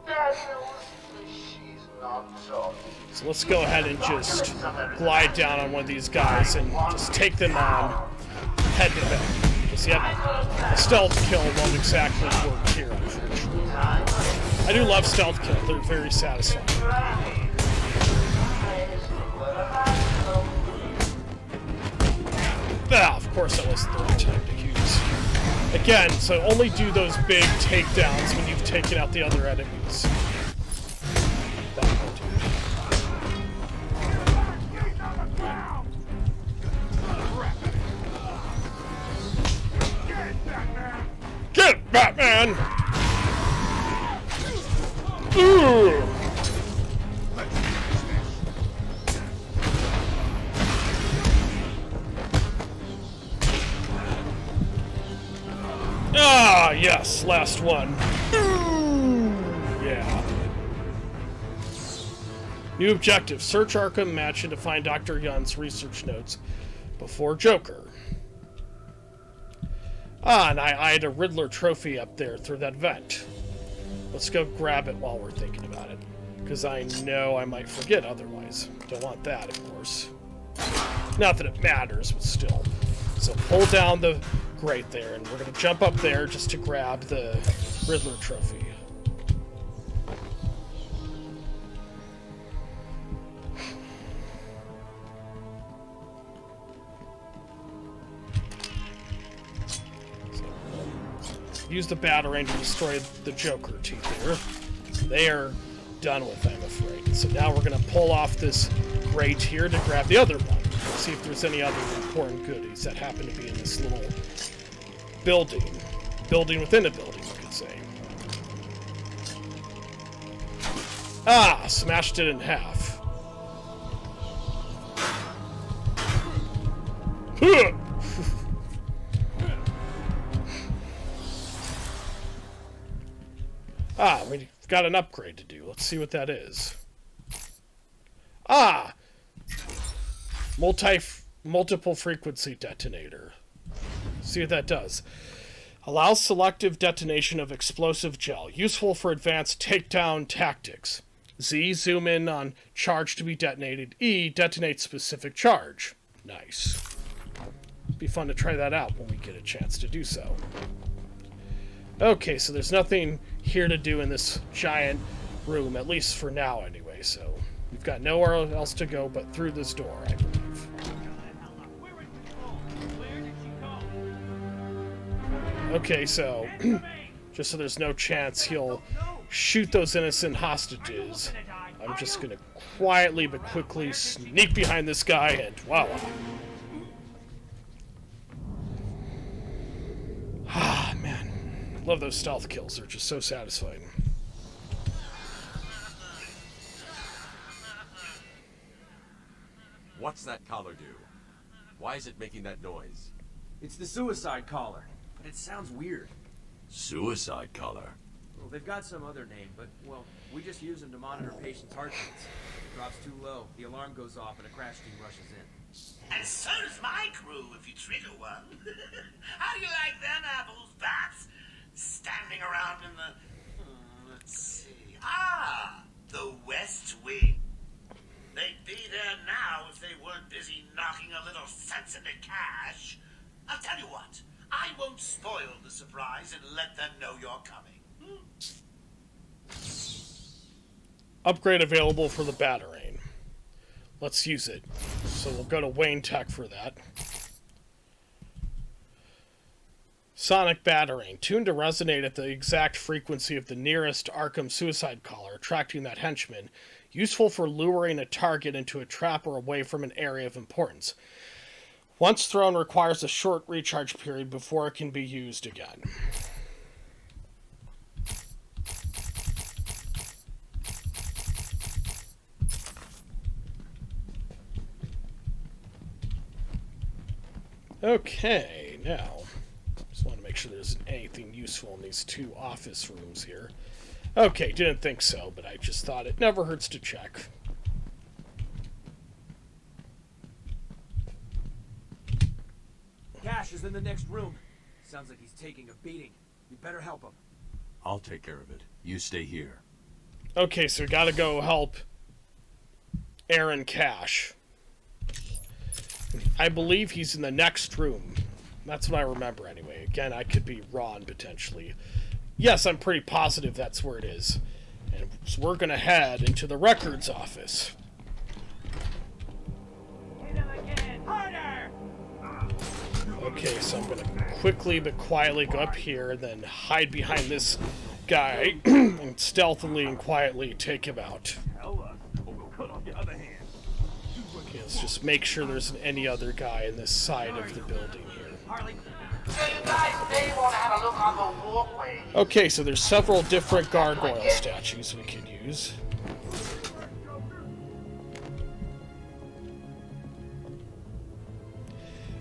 Bad news, she's not talking. So let's go ahead and just glide down on one of these guys and just take them on head to head. Because, yep, a stealth kill won't exactly work here, unfortunately. I do love stealth kill. They're very satisfying. Ah, of course that was the right time to use. Again, so only do those big takedowns when you've taken out the other enemies. Get it, Batman! Ooh! Ah, yes, last one. Yeah. New objective. Search Arkham Mansion to find Dr. Young's research notes before Joker. Ah, and I had a Riddler trophy up there through that vent. Let's go grab it while we're thinking about it. Because I know I might forget otherwise. Don't want that, of course. Not that it matters, but still. So pull down the grate there, and we're going to jump up there just to grab the Riddler trophy. So, use the Batarang to destroy the Joker teeth here. They are done with, I'm afraid. So now we're going to pull off this grate here to grab the other one. See if there's any other important goodies that happen to be in this little building. Building within a building, you could say. Ah! Smashed it in half. Ah, we've got an upgrade to do. Let's see what that is. Ah! Multiple frequency detonator. See what that does. Allows selective detonation of explosive gel. Useful for advanced takedown tactics. Z, zoom in on charge to be detonated. E, detonate specific charge. Nice. Be fun to try that out when we get a chance to do so. Okay, so there's nothing here to do in this giant room, at least for now anyway, so we've got nowhere else to go but through this door, I believe. Okay, so just so there's no chance he'll shoot those innocent hostages, I'm just gonna quietly but quickly sneak behind this guy and voila. Ah, man. Love those stealth kills. They're just so satisfying. What's that collar do? Why is it making that noise? It's the suicide collar, but it sounds weird. Suicide collar? Well, they've got some other name, but, well, we just use them to monitor patients' heartbeats. If it drops too low, the alarm goes off and a crash team rushes in. And so does my crew if you trigger one. How do you like them apples, Bats? Standing around in the... let's see... the West Wing. They'd be there now if they weren't busy knocking a little sense into cash. I'll tell you what. I won't spoil the surprise and let them know you're coming. Upgrade available for the Batarang. Let's use it. So we'll go to Wayne Tech for that. Sonic Batarang, tuned to resonate at the exact frequency of the nearest Arkham suicide caller, attracting that henchman. Useful for luring a target into a trap or away from an area of importance. Once thrown, requires a short recharge period before it can be used again. Okay, now, just want to make sure there isn't anything useful in these two office rooms here. Okay, didn't think so, but I just thought it never hurts to check. Cash is in the next room. Sounds like he's taking a beating. You better help him. I'll take care of it. You stay here. Okay, so we gotta go help Aaron Cash. I believe he's in the next room. That's what I remember anyway. Again, I could be wrong potentially. Yes, I'm pretty positive that's where it is. And so we're gonna head into the records office. Okay, so I'm gonna quickly but quietly go up here and then hide behind this guy and stealthily and quietly take him out. Okay, let's just make sure there isn't any other guy in this side of the building here. Okay, so there's several different gargoyle statues we can use.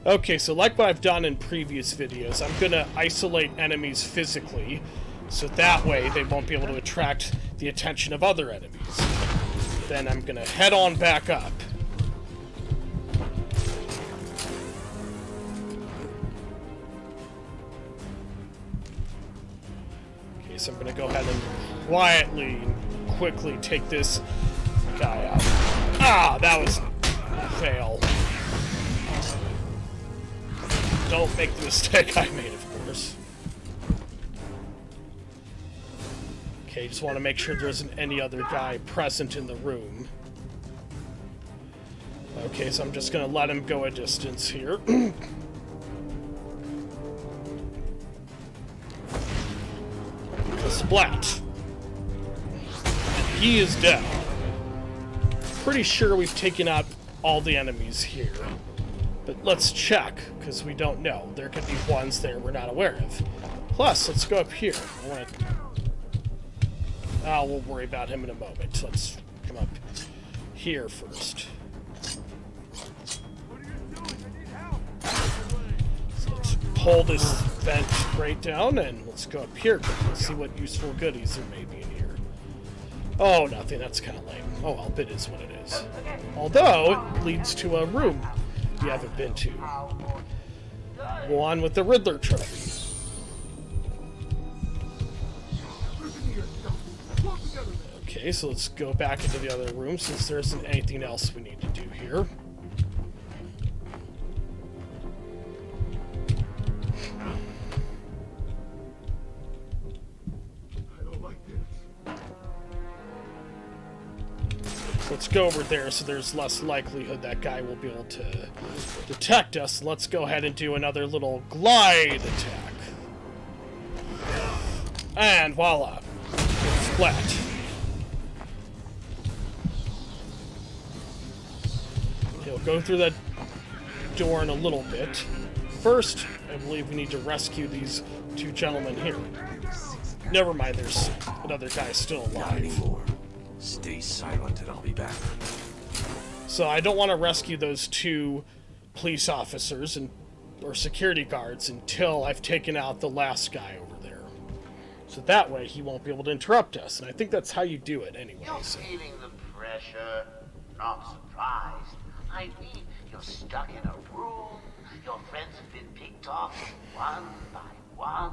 Okay, so like what I've done in previous videos, I'm going to isolate enemies physically, so that way they won't be able to attract the attention of other enemies. Then I'm going to head on back up. Okay, so I'm going to go ahead and quietly and quickly take this guy out. Ah, that was a fail. Don't make the mistake I made, of course. Okay, just want to make sure there isn't any other guy present in the room. Okay, so I'm just going to let him go a distance here. Splat. And he is dead. Pretty sure we've taken out all the enemies here. But let's check, because we don't know. There could be ones there we're not aware of. Plus, let's go up here. I want to... we'll worry about him in a moment. Let's come up here first. So let's pull this vent right down, and let's go up here. Let's see what useful goodies there may be in here. Oh, nothing. That's kind of lame. Oh, well, it is what it is. Although, it leads to a room you haven't been to. Go on with the Riddler trophy. Okay, so let's go back into the other room since there isn't anything else we need to do here. Let's go over there so there's less likelihood that guy will be able to detect us. Let's go ahead and do another little glide attack. And voila. Splat. He'll go through that door in a little bit. First, I believe we need to rescue these two gentlemen here. Never mind, there's another guy still alive. Stay silent and I'll be back. So I don't want to rescue those two police officers or security guards until I've taken out the last guy over there. So that way he won't be able to interrupt us. And I think that's how you do it anyway. You're So. feeling the pressure. Not surprised. I mean, You're stuck in a room. Your friends have been picked off one by one.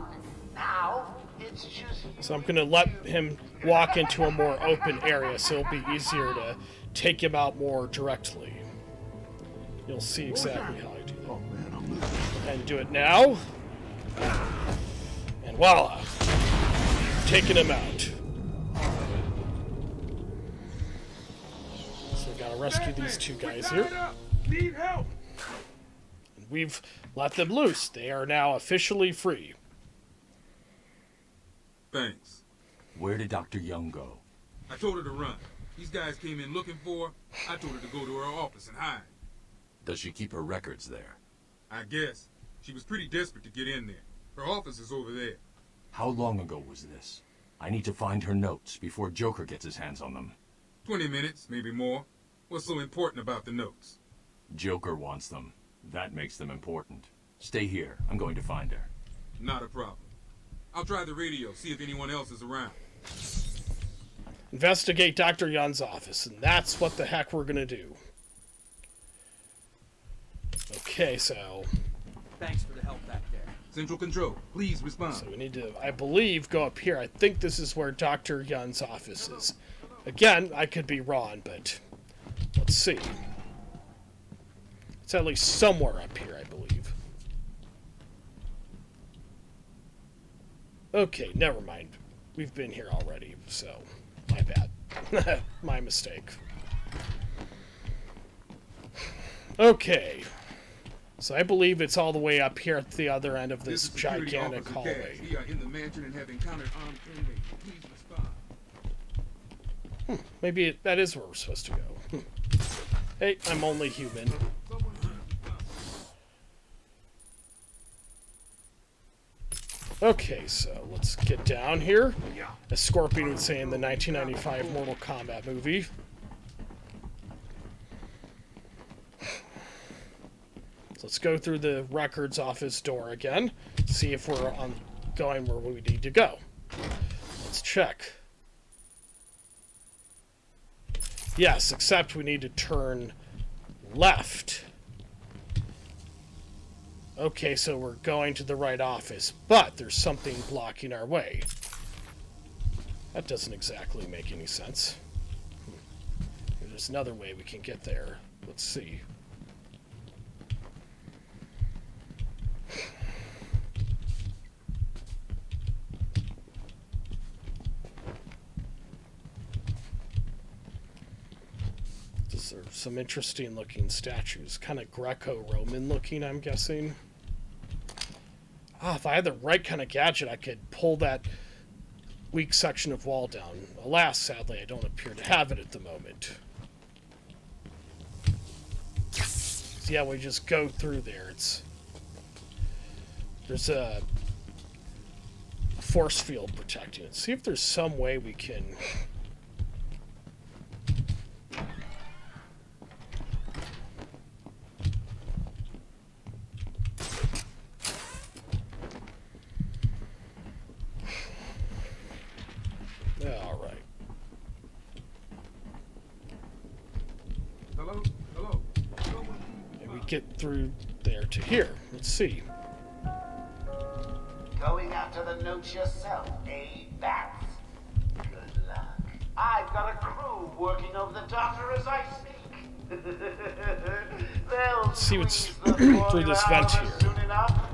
Now, it's just you. So I'm going to let him walk into a more open area so it'll be easier to take him out more directly. You'll see exactly how I do that. And do it now. And voila. Taking him out. So we gotta rescue these two guys here. Need help. And we've let them loose. They are now officially free. Thanks. Where did Dr. Young go? I told her to run. These guys came in looking for her. I told her to go to her office and hide. Does she keep her records there? I guess. She was pretty desperate to get in there. Her office is over there. How long ago was this? I need to find her notes before Joker gets his hands on them. 20 minutes, maybe more. What's so important about the notes? Joker wants them. That makes them important. Stay here. I'm going to find her. Not a problem. I'll try the radio, see if anyone else is around. Investigate Dr. Yun's office, and that's what the heck we're gonna do. Okay, so... Thanks for the help back there. Central Control, please respond. So we need to, I believe, go up here. I think this is where Dr. Yun's office is. Again, I could be wrong, but let's see. It's at least somewhere up here, I believe. Okay, never mind. We've been here already, so my bad. My mistake. Okay. So I believe it's all the way up here at the other end of this gigantic hallway. We are in the mansion and have encountered armed inmates. Please respond. Maybe that is where we're supposed to go. Hey, I'm only human. Okay, so let's get down here. As Scorpion would say in the 1995 Mortal Kombat movie. So let's go through the records office door again. See if we're going where we need to go. Let's check. Yes, except we need to turn left. Okay, so we're going to the right office, but there's something blocking our way. That doesn't exactly make any sense. There's another way we can get there. Let's see. These are some interesting looking statues. Kind of Greco-Roman looking, I'm guessing. Ah, if I had the right kind of gadget, I could pull that weak section of wall down. Alas, sadly, I don't appear to have it at the moment. So yeah, we just go through there. There's a force field protecting it. See if there's some way we can... Alright. Hello? Hello? And we get through there to here. Let's see. Going after the notes yourself, eh, Bats? Good luck. I've got a crew working over the doctor as I speak. They'll Let's see what's squeeze the through this formula vent out of us here. soon enough.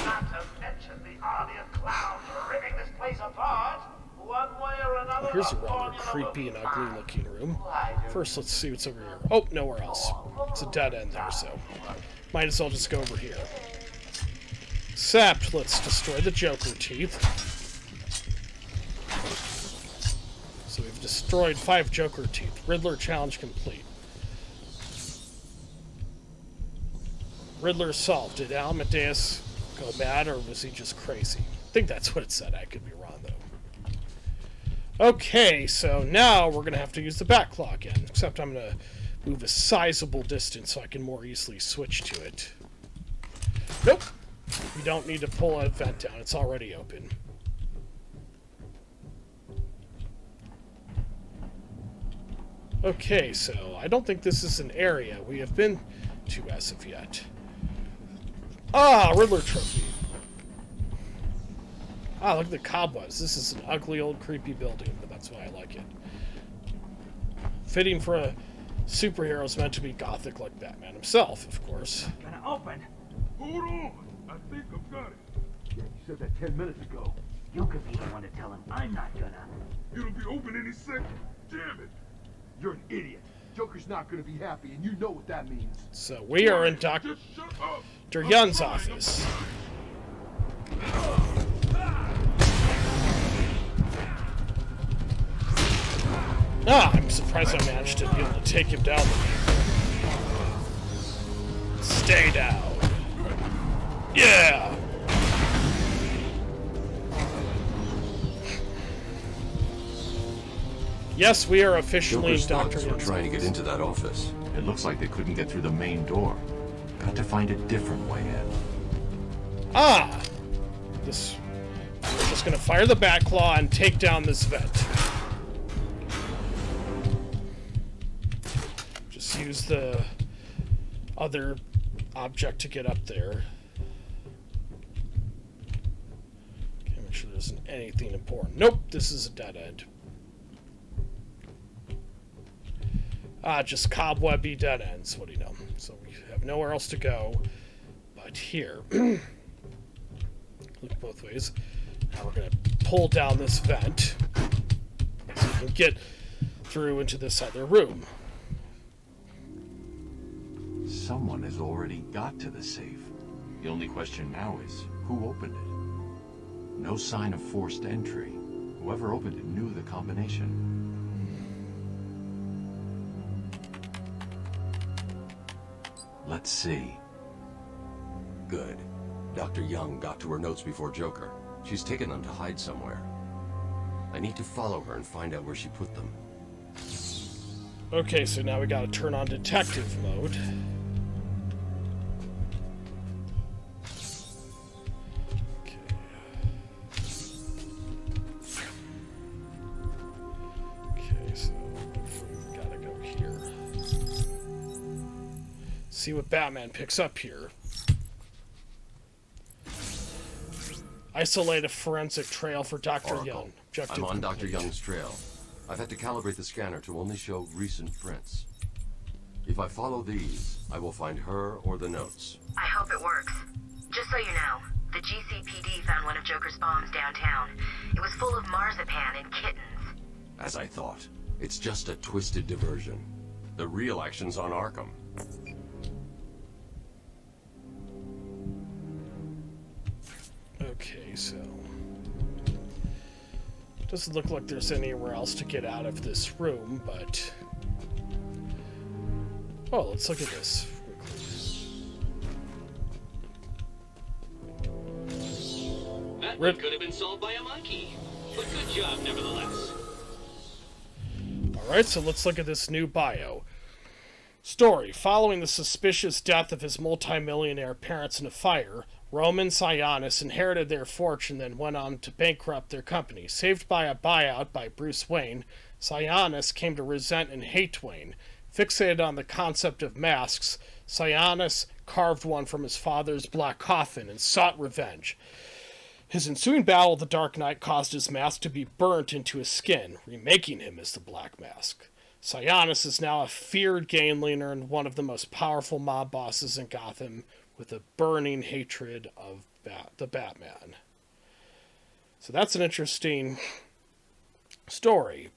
Not to mention the army of clowns ripping this place apart. One way or another. Here's a the rather formula creepy will and ugly find. looking room. Why don't First, let's see what's over here. Oh, nowhere else. It's a dead end there, so might as well just go over here. Except, let's destroy the Joker teeth. So we've destroyed 5 Joker teeth. Riddler challenge complete. Riddler solved. Did Amadeus go mad, or was he just crazy? I think that's what it said. I could be wrong, though. Okay, so now we're going to have to use the backlog again. Except I'm going to move a sizable distance so I can more easily switch to it. Nope. We don't need to pull a vent down. It's already open. Okay, so I don't think this is an area we have been to as of yet. Ah, Riddler trophy. Ah, look at the cobwebs. This is an ugly old creepy building, but that's why I like it. Fitting for a superhero's meant to be gothic like Batman himself, of course. Gonna open. Hold on. I think I've got it. Yeah, you said that 10 minutes ago. You could be the one to tell him I'm not gonna. It'll be open any second. Damn it. You're an idiot. Joker's not gonna be happy, and you know what that means. So we are in Dr. Just shut up. Young's office. Ah, I'm surprised I managed to be able to take him down. Stay down. Yeah! Yes, we are officially Joker's Dr. thugs were Young's trying to get office. into that office. It looks like they couldn't get through the main door. Got to find a different way in. Ah! We're just gonna fire the Batclaw and take down this vent. Just use the other object to get up there. Okay, make sure there isn't anything important. Nope, this is a dead end. Ah, just cobwebby dead ends. What do you know? So we have nowhere else to go but here. Look both ways. Now we're going to pull down this vent so we can get through into this other room. Someone has already got to the safe. The only question now is, who opened it? No sign of forced entry. Whoever opened it knew the combination. Let's see. Good. Dr. Young got to her notes before Joker. She's taken them to hide somewhere. I need to follow her and find out where she put them. Okay, so now we gotta turn on detective mode. Okay. Okay, so we gotta go here. See what Batman picks up here. Isolate a forensic trail for Dr. Oracle. Young. Objective I'm on complete. Dr. Young's trail. I've had to calibrate the scanner to only show recent prints. If I follow these, I will find her or the notes. I hope it works. Just so you know, the GCPD found one of Joker's bombs downtown. It was full of marzipan and kittens. As I thought, it's just a twisted diversion. The real action's on Arkham. Okay, so doesn't look like there's anywhere else to get out of this room, but oh, let's look at this That one could have been solved by a monkey. But good job, nevertheless. Alright, so let's look at this new bio. Story. Following the suspicious death of his multimillionaire parents in a fire, Roman Sionis inherited their fortune, then went on to bankrupt their company. Saved by a buyout by Bruce Wayne, Sionis came to resent and hate Wayne. Fixated on the concept of masks, Sionis carved one from his father's black coffin and sought revenge. His ensuing battle with the Dark Knight caused his mask to be burnt into his skin, remaking him as the Black Mask. Sionis is now a feared gang leader and one of the most powerful mob bosses in Gotham, with a burning hatred of the Batman. So that's an interesting story.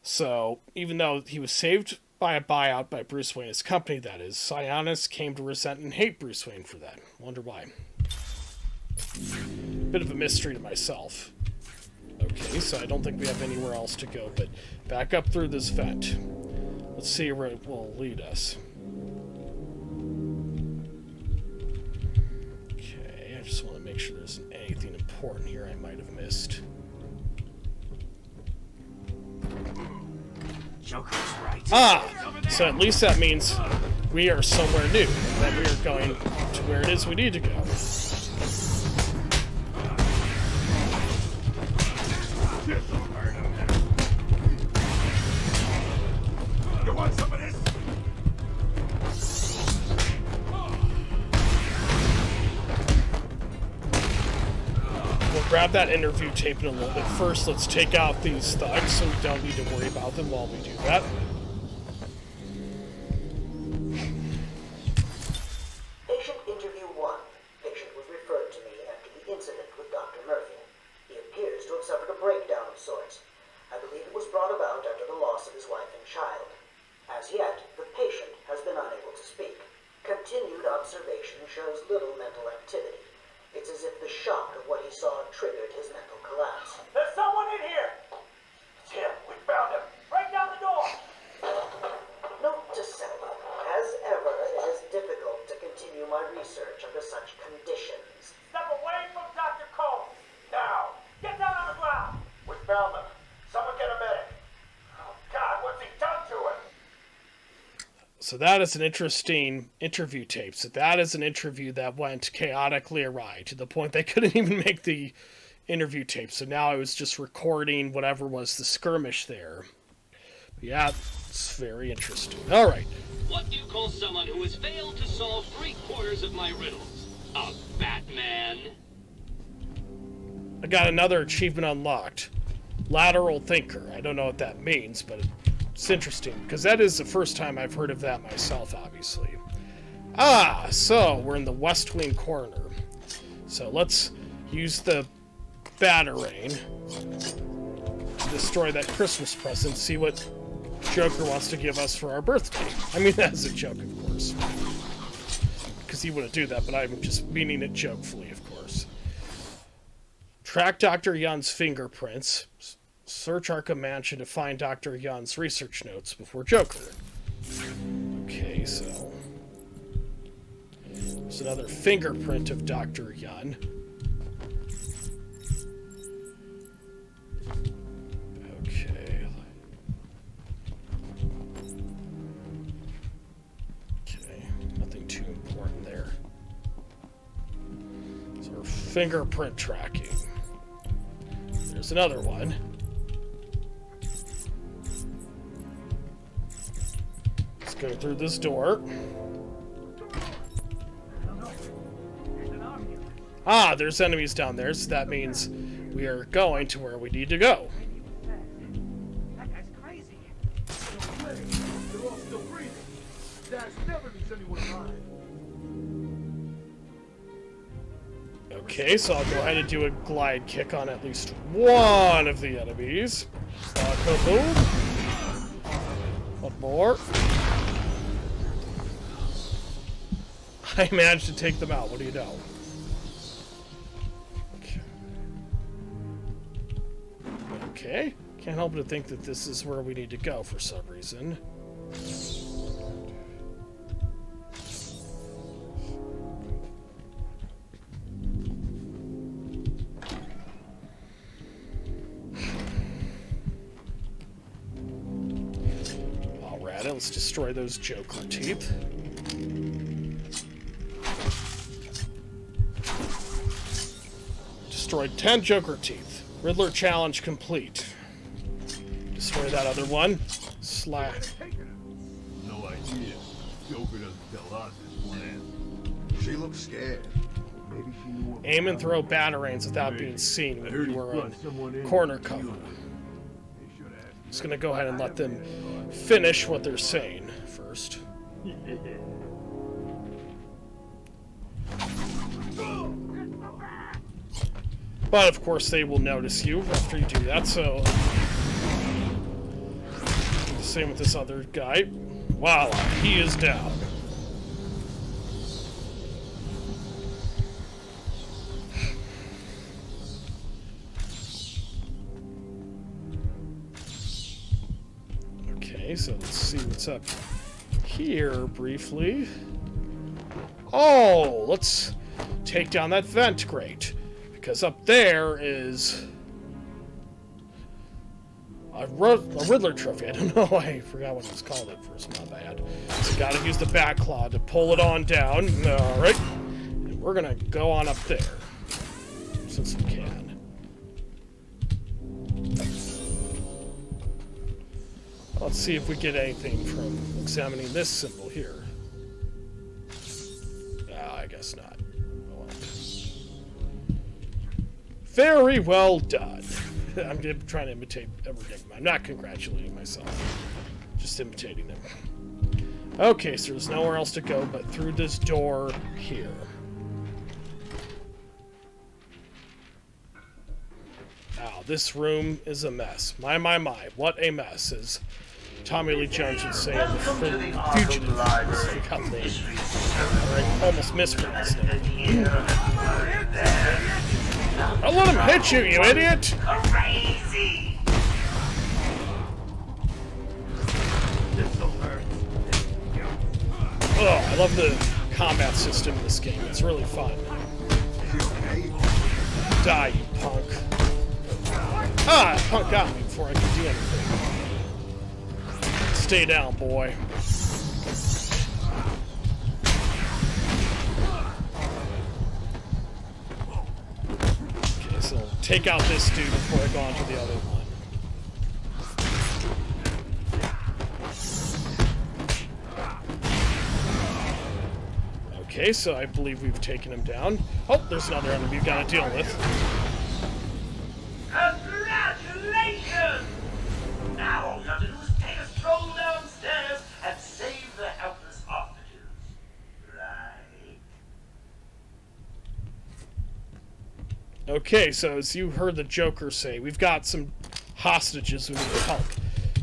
So, even though he was saved by a buyout by Bruce Wayne, his company that is, Sionis came to resent and hate Bruce Wayne for that. Wonder why. Bit of a mystery to myself. Okay, so I don't think we have anywhere else to go, but back up through this vent. Let's see where it will lead us. Okay, I just want to make sure there isn't anything important here I might have missed. Joker's right. Ah! So at least that means we are somewhere new, that we are going to where it is we need to go. grab that interview tape in a little bit. First, let's take out these thugs, so we don't need to worry about them while we do that. Patient interview 1. Patient was referred to me after the incident with Dr. Murphy. He appears to have suffered a breakdown of sorts. I believe it was brought about after the loss of his wife and child. As yet, the patient has been unable to speak. Continued observation shows little mental activity. It's as if the shock of what he saw triggered his mental collapse. There's someone in here! It's him. We found him. Break down the door! Note to self. As ever, it is difficult to continue my research under such conditions. Step away from Dr. Cole! Now! Get down on the ground! We found them. Someone get a medic. Oh, God, what's he done to him? So that is an interesting interview tape. So that is an interview that went chaotically awry to the point they couldn't even make the interview tape. So now I was just recording whatever was the skirmish there. But yeah, it's very interesting. All right. What do you call someone who has failed to solve 3/4 of my riddles? A Batman? I got another achievement unlocked. Lateral Thinker. I don't know what that means, but it's interesting, because that is the first time I've heard of that myself, obviously. Ah, so we're in the West Wing corner. So let's use the Batarang to destroy that Christmas present, see what Joker wants to give us for our birthday. I mean, that's a joke, of course. Because he wouldn't do that, but I'm just meaning it jokefully, of course. Track Dr. Yun's fingerprints. Search Arkham Mansion to find Dr. Yun's research notes before Joker. Okay, so... there's another fingerprint of Dr. Yun. Okay. Okay, nothing too important there. So we're fingerprint tracking. There's another one. Go through this door. Ah, there's enemies down there, so that means we are going to where we need to go. That guy's crazy. They're all still breathing. Dash never leaves anyone alive. Okay, so I'll go ahead and do a glide kick on at least one of the enemies. Kaboom. One more. I managed to take them out. What do you know? Okay. Can't help but think that this is where we need to go for some reason. Alright, let's destroy those Joker teeth. Destroyed 10 Joker teeth. Riddler challenge complete. Destroy that other one. Slash. No idea. Joker doesn't tell us his plan. She looks scared. Maybe she knew. Aim and throw batarangs without being seen when we were on corner cover. Just gonna go ahead and let them finish what they're saying first. But of course they will notice you after you do that, so... the same with this other guy. Voila, he is down. Okay, so let's see what's up here briefly. Oh, let's take down that vent grate. Because up there is a Riddler trophy. I don't know why I forgot what it was called at first. My bad. So gotta use the back claw to pull it on down. Alright. And we're gonna go on up there. Since we can. Let's see if we get anything from examining this symbol here. I guess not. Very well done. I'm trying to imitate Enigma. I'm not congratulating myself. Just imitating him. Okay, so there's nowhere else to go but through this door here. Wow, this room is a mess. My, what a mess, as Tommy Lee Jones would say in the Fugitive. I almost mispronounced it. I'll let him hit you, you idiot! Crazy! Oh, I love the combat system in this game. It's really fun. Die, you punk. Ah, punk got me before I could do anything. Stay down, boy. Okay, so take out this dude before I go on to the other one. Okay, so I believe we've taken him down. Oh, there's another enemy we've got to deal with. Congratulations! Now all you have to do is take a stroll downstairs and save the helpless hostages. Right. Okay, so as you heard the Joker say, we've got some hostages we need to help.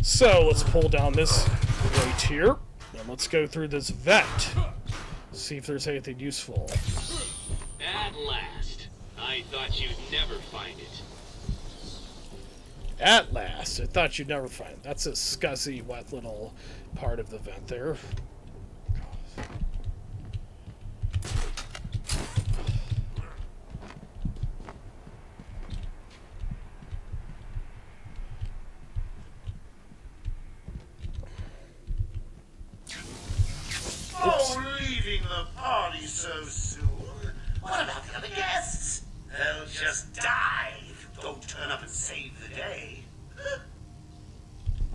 So let's pull down this grate here, and let's go through this vent. See if there's anything useful. At last. I thought you'd never find it. At last. I thought you'd never find it. That's a scuzzy, wet little part of the vent there. Oh, leaving the party so soon? What about the other guests? They'll just die if you don't turn up and save the day.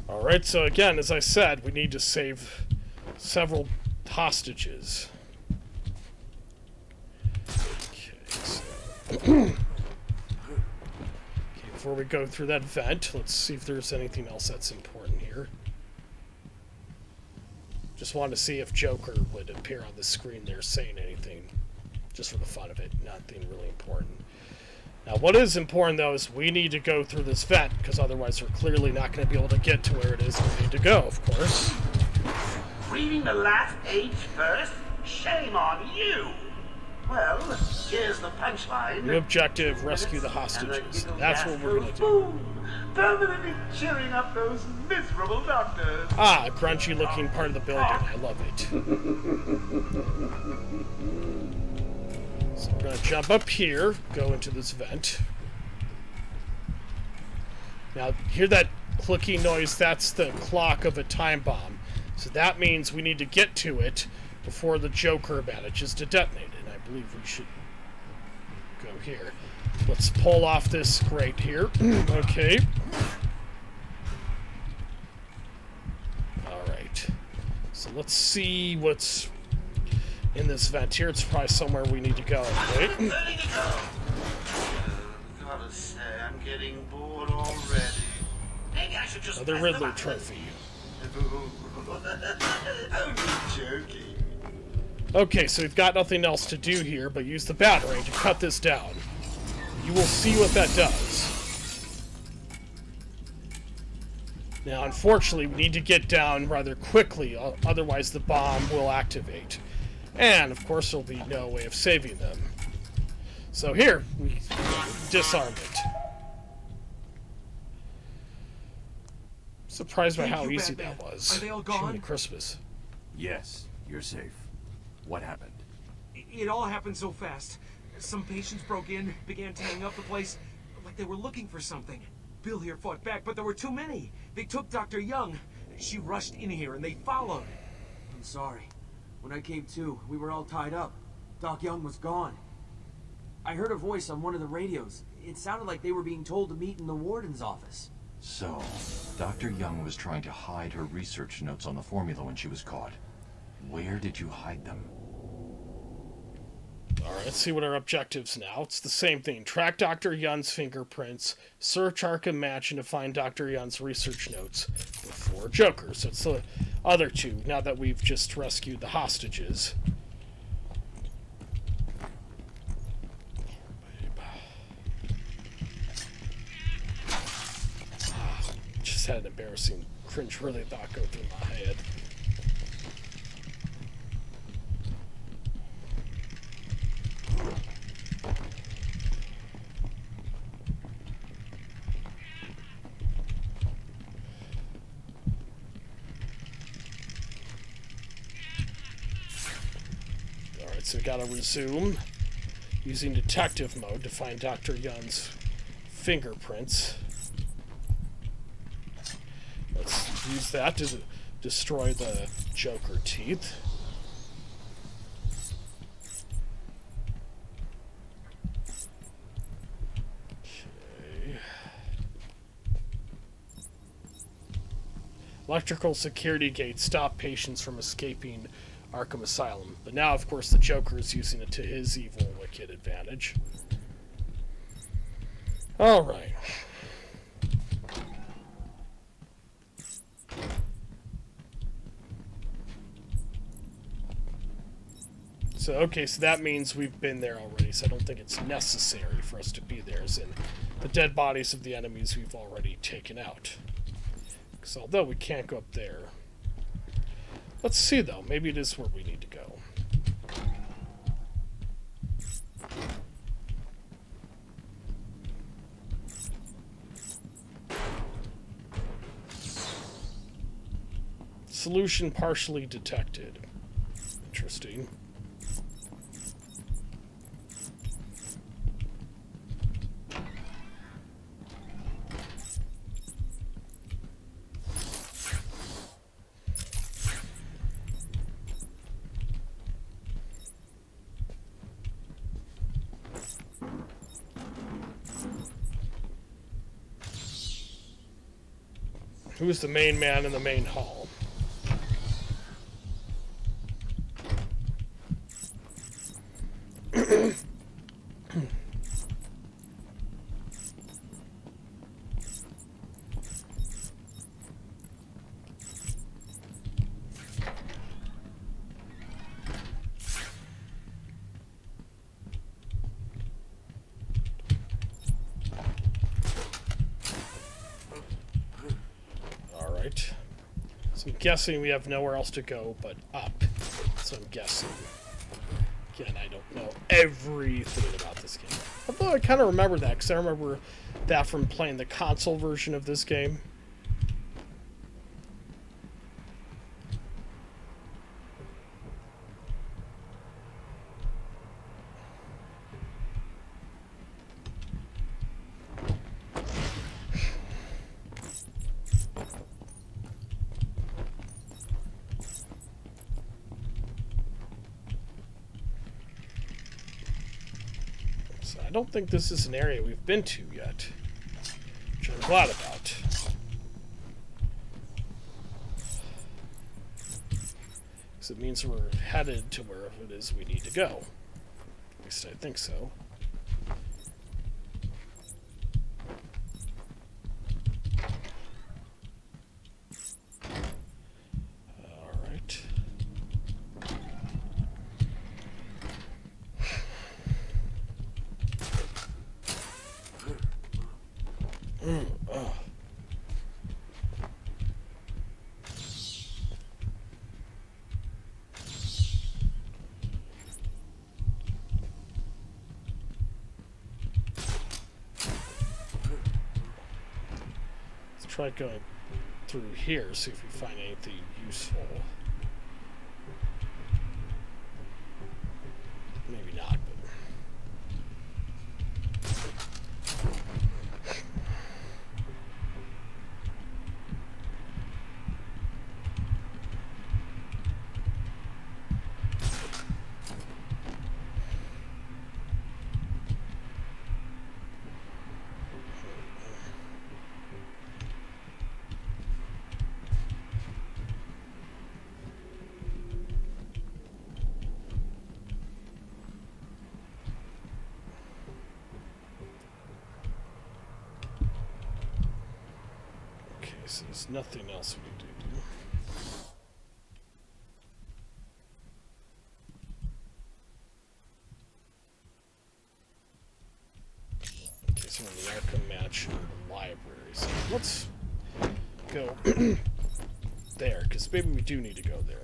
Alright, so again, as I said, we need to save several hostages. Okay, so... okay, before we go through that vent, let's see if there's anything else that's important here. Just wanted to see if Joker would appear on the screen there saying anything, just for the fun of it, nothing really important. Now, what is important, though, is we need to go through this vent, because otherwise we're clearly not going to be able to get to where it is we need to go, of course. Reading the last page first? Shame on you! Well, here's the punchline. New objective, rescue the hostages. That's what we're going to do. Boom! Permanently cheering up those miserable doctors. Ah, a grungy-looking part of the building. I love it. So we're going to jump up here, go into this vent. Now, hear that clicking noise? That's the clock of a time bomb. So that means we need to get to it before the Joker manages to detonate it. And I believe we should go here. Let's pull off this grate here. Okay. Alright. So let's see what's in this vent here. It's probably somewhere we need to go, right? Gotta say, I'm getting bored already. Maybe I should just Another press Riddler the button. trophy. Only joking. Okay, so we've got nothing else to do here but use the batarang to cut this down. You will see what that does. Now, unfortunately, we need to get down rather quickly, otherwise the bomb will activate. And, of course, there'll be no way of saving them. So here, we disarm it. Surprised by how easy that was. Are they all gone? Jiminy Christmas. Yes, you're safe. What happened? It all happened so fast. Some patients broke in, began tearing up the place, like they were looking for something. Bill here fought back, but there were too many. They took Dr. Young. She rushed in here and they followed. I'm sorry. When I came to, we were all tied up. Doc Young was gone. I heard a voice on one of the radios. It sounded like they were being told to meet in the warden's office. So, Dr. Young was trying to hide her research notes on the formula when she was caught. Where did you hide them? Alright, let's see what our objectives now. It's the same thing. Track Dr. Yun's fingerprints, search Arkham Mansion to find Dr. Yun's research notes with 4 Jokers. So it's the other 2, now that we've just rescued the hostages. Just had an embarrassing cringe-worthy thought go through my head. Alright, so we gotta resume using detective mode to find Dr. Yun's fingerprints. Let's use that to destroy the Joker teeth. Okay. Electrical security gates stop patients from escaping Arkham Asylum. But now, of course, the Joker is using it to his evil, wicked advantage. Alright. So, okay, so that means we've been there already, so I don't think it's necessary for us to be there, as in the dead bodies of the enemies we've already taken out. Because although we can't go up there... Let's see, though. Maybe it is where we need to go. Solution partially detected. Interesting. Who's the main man in the main hall? So I'm guessing we have nowhere else to go but up. So I'm guessing. Again, I don't know everything about this game. Although I kind of remember that, because I remember that from playing the console version of this game. I don't think this is an area we've been to yet, which I'm glad about. Because it means we're headed to wherever it is we need to go. At least I think so. Alright. Oh. Let's try going through here, see if we find anything useful. Maybe not, but... So there's nothing else we need to do. Okay, so we're in the Arkham Mansion library. So let's go there, because maybe we do need to go there.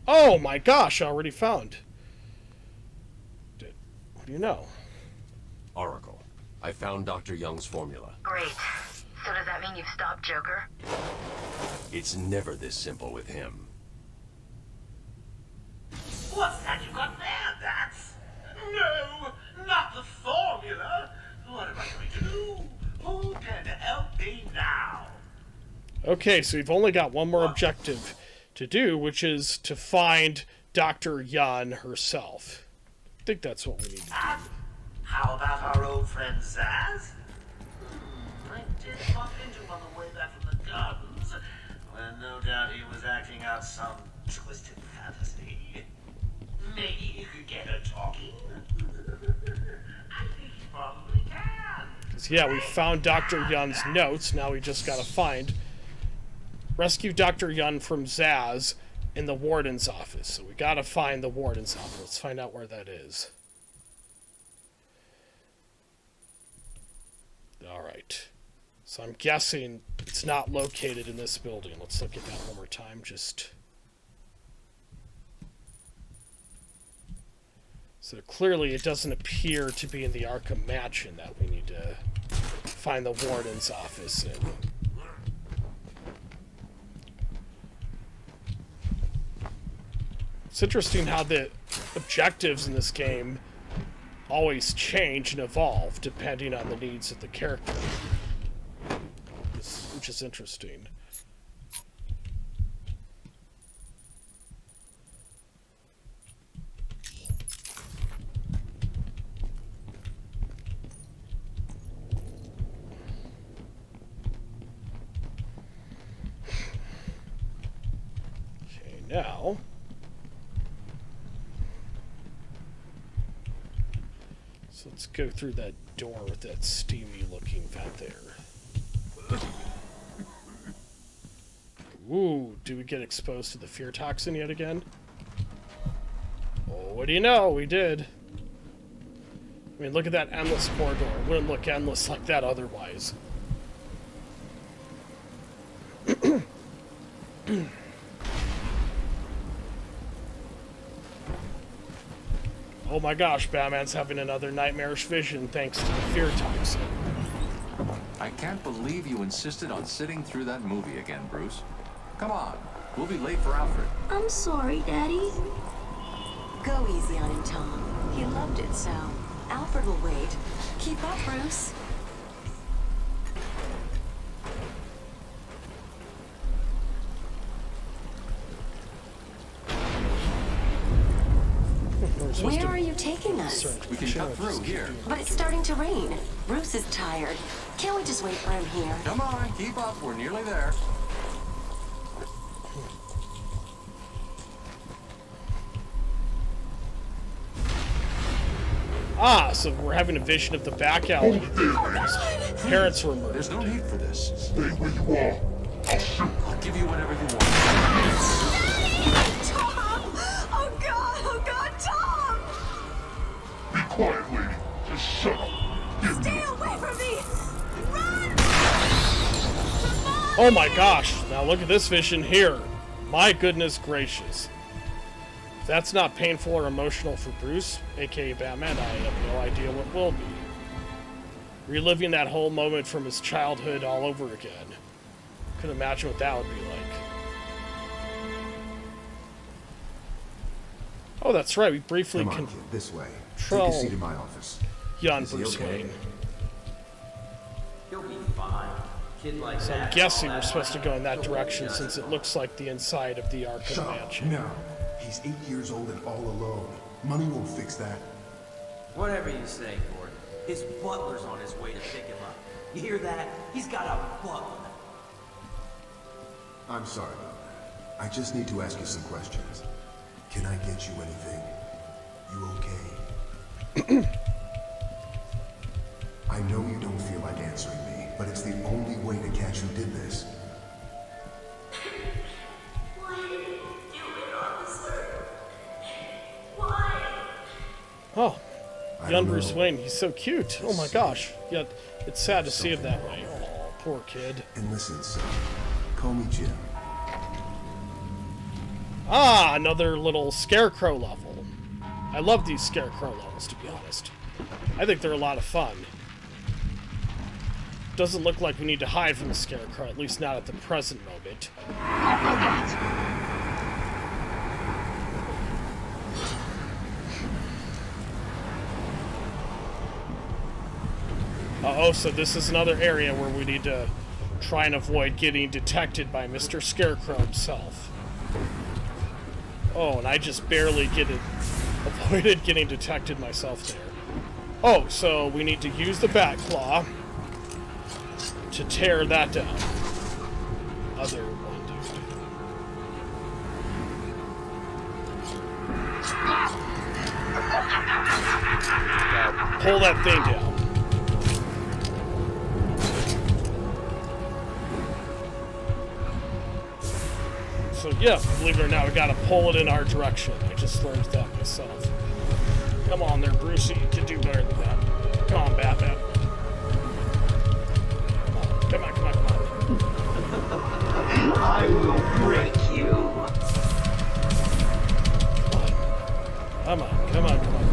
Oh my gosh, I already found. What do you know? Oracle, I found Dr. Young's formula. Great. So does that mean you've stopped Joker? It's never this simple with him. What's that you got there, Dax? No, not the formula. What am I going to do? Who can help me now? Okay, so we've only got one more objective to do, which is to find Dr. Yan herself. I think that's what we need to do. How about our old friend Zaz? I did bump into him on the way back from the gardens, when no doubt he was acting out some twisted fantasy. Maybe you could get her talking? I think you probably can. So yeah, we found Dr. Yun's notes. Now we just gotta rescue Dr. Yun from Zaz in the warden's office. So we gotta find the warden's office. Let's find out where that is. Alright. So I'm guessing it's not located in this building. Let's look at that one more time. So clearly it doesn't appear to be in the Arkham Mansion that we need to find the warden's office in. It's interesting how the objectives in this game always change and evolve depending on the needs of the character, which is interesting. Okay, now let's go through that door with that steamy looking vent there. Ooh, do we get exposed to the fear toxin yet again? Oh, what do you know? We did. I mean, look at that endless corridor. It wouldn't look endless like that otherwise. Oh my gosh, Batman's having another nightmarish vision thanks to the fear toxin. I can't believe you insisted on sitting through that movie again, Bruce. Come on, we'll be late for Alfred. I'm sorry, Daddy. Go easy on him, Tom. He loved it so. Alfred will wait. Keep up, Bruce. Where are you taking us? We can cut through here. But it's starting to rain. Bruce is tired. Can't we just wait for him here? Come on, keep up. We're nearly there. Ah, so we're having a vision of the back alley. His parents were murdered. There's no need for this. Stay where you are. I'll give you whatever you want. Tom! Oh God, Tom! Be quiet, lady. Just shut up. Stay away from me! Run! Oh my gosh, now look at this vision here. My goodness gracious. If that's not painful or emotional for Bruce, aka Batman, I have no idea what will be. Reliving that whole moment from his childhood all over again. Could imagine what that would be like. Oh, that's right, we briefly Come on, kid, this way. Take a control seat in my office. young Is he Bruce okay? Wayne. He'll be fine. Kid like So I'm that, guessing all we're that supposed to go in that money, direction since it looks like the inside of the Arkham Shut up Mansion. now. He's 8 years old and all alone. Money won't fix that. Whatever you say, Gordon. His butler's on his way to pick him up. You hear that? He's got a butler. I'm sorry about that. I just need to ask you some questions. Can I get you anything? You okay? I know you don't feel like answering me, but it's the only way to catch who did this. Why did you do it, officer? Why? Oh, young Bruce Wayne, he's so cute. Oh my gosh. Yet it's sad to see it that way. Oh, poor kid. And listen, son. Call me Jim. Ah, another little scarecrow level. I love these scarecrow levels, to be honest. I think they're a lot of fun. Doesn't look like we need to hide from the scarecrow, at least not at the present moment. Uh-oh, so this is another area where we need to try and avoid getting detected by Mr. Scarecrow himself. Oh, and I just barely avoided getting detected myself there. Oh, so we need to use the bat claw to tear that down. Other one, dude. Gotta pull that thing down. So yeah, believe it or not, we gotta pull it in our direction. I just learned that myself. Come on there, Brucey, you can do better than that. Come on, Batman. Come on, come on, come on. I will break you. Come on, come on, come on.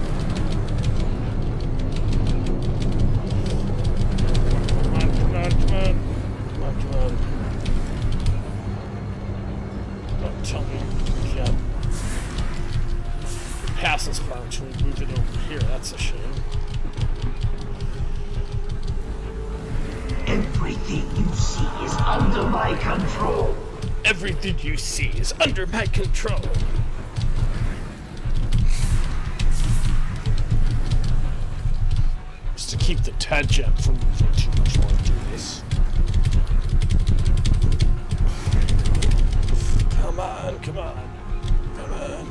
Come on, come on, come on. Come on, come on. Don't tell me we can't pass this part until we move it over here. That's a shame. Everything you see is under my control. Everything you see is under my control. Just to keep the Ted gem from moving too much while I do this. Come on, come on, come on.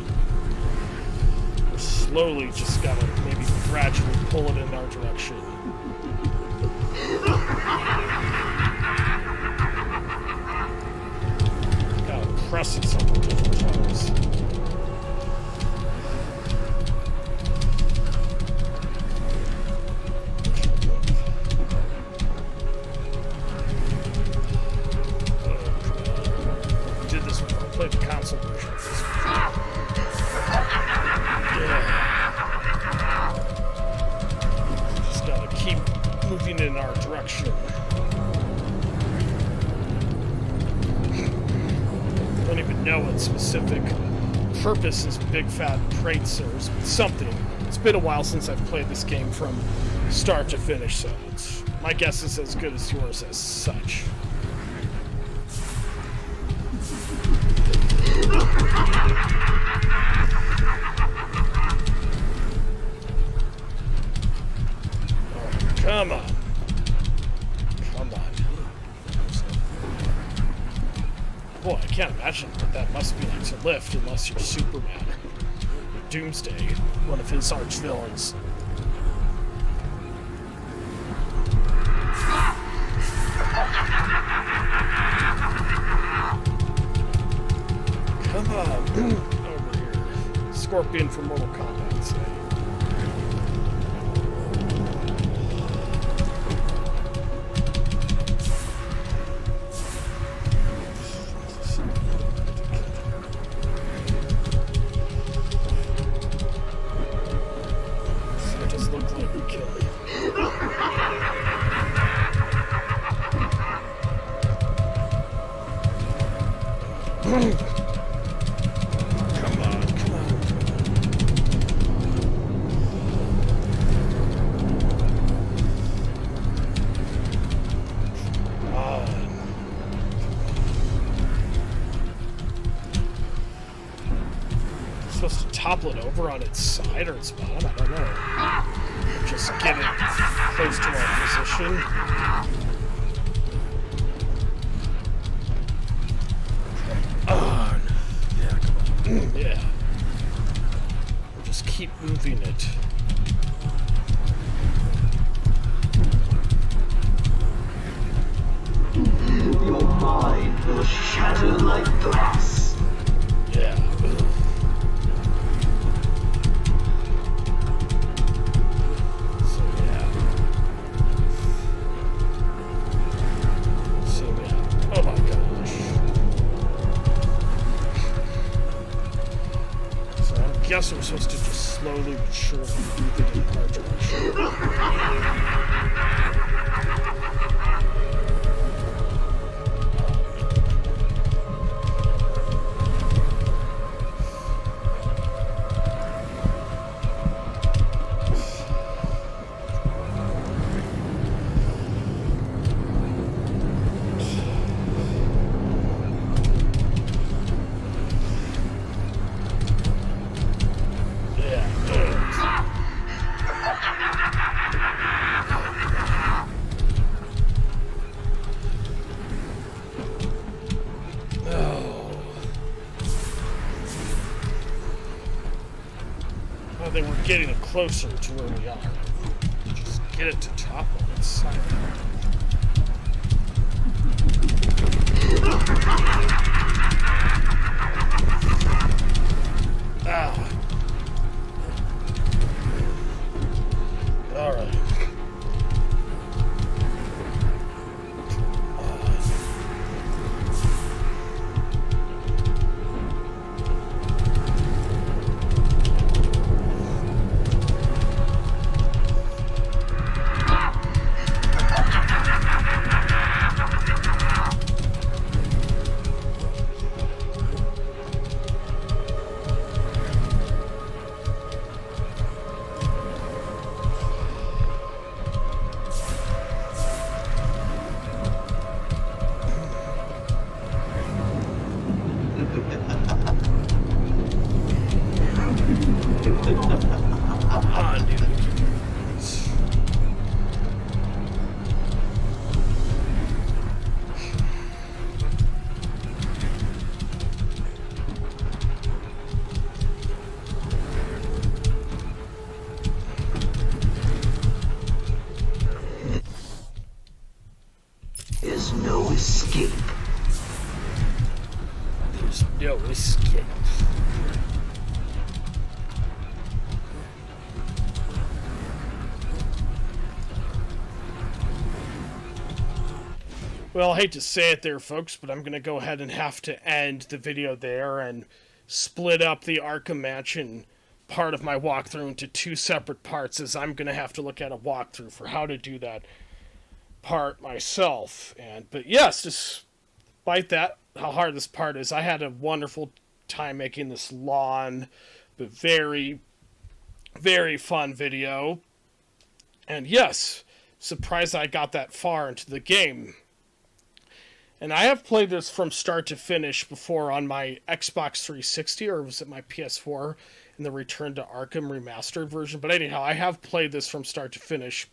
We're slowly just gotta maybe gradually pull it in our direction. Gotta press it several different times. Did this before. I played the console version of this. Yeah. Just gotta keep moving in our direction. Don't even know what specific purpose this big fat crate serves, but something. It's been a while since I've played this game from start to finish, so my guess is as good as yours as such. Come on. Come on. Boy, I can't imagine what that must be like to lift unless you're Superman. Or Doomsday, one of his arch villains. Come on. Over here. Scorpion from Mortal Kombat, say. Topple it over on its side or its bottom, I don't know. Just get it close to our position. Come on. Yeah, come on. Yeah. We'll just keep moving it. shatter like glass. Yeah. Oh my gosh. So I guess we're supposed to just slowly but surely move it in our direction. I think we're getting it closer to where we are. Just get it to topple inside. Ah. All right. There's no escape. There's no escape. Well, I hate to say it there, folks, but I'm going to go ahead and have to end the video there and split up the Arkham Mansion part of my walkthrough into two separate parts, as I'm going to have to look at a walkthrough for how to do that part myself. But yes, despite that, how hard this part is, I had a wonderful time making this long but very, very fun video. And yes, surprised I got that far into the game. And I have played this from start to finish before on my Xbox 360, or was it my PS4 in the Return to Arkham Remastered version? But anyhow, I have played this from start to finish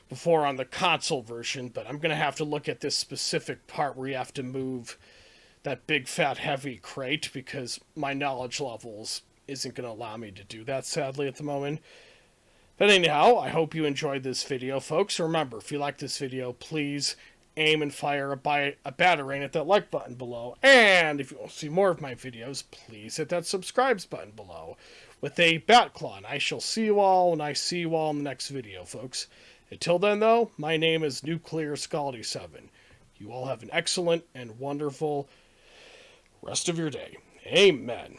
before on the console version, but I'm going to have to look at this specific part where you have to move that big, fat, heavy crate, because my knowledge levels isn't going to allow me to do that, sadly, at the moment. But anyhow, I hope you enjoyed this video, folks. Remember, if you like this video, please aim and fire a batarang at that like button below. And if you want to see more of my videos, please hit that subscribe button below with a bat claw. And I shall see you all when I see you all in the next video, folks. Until then, though, my name is Nuclear Scaldy 7. You all have an excellent and wonderful rest of your day. Amen.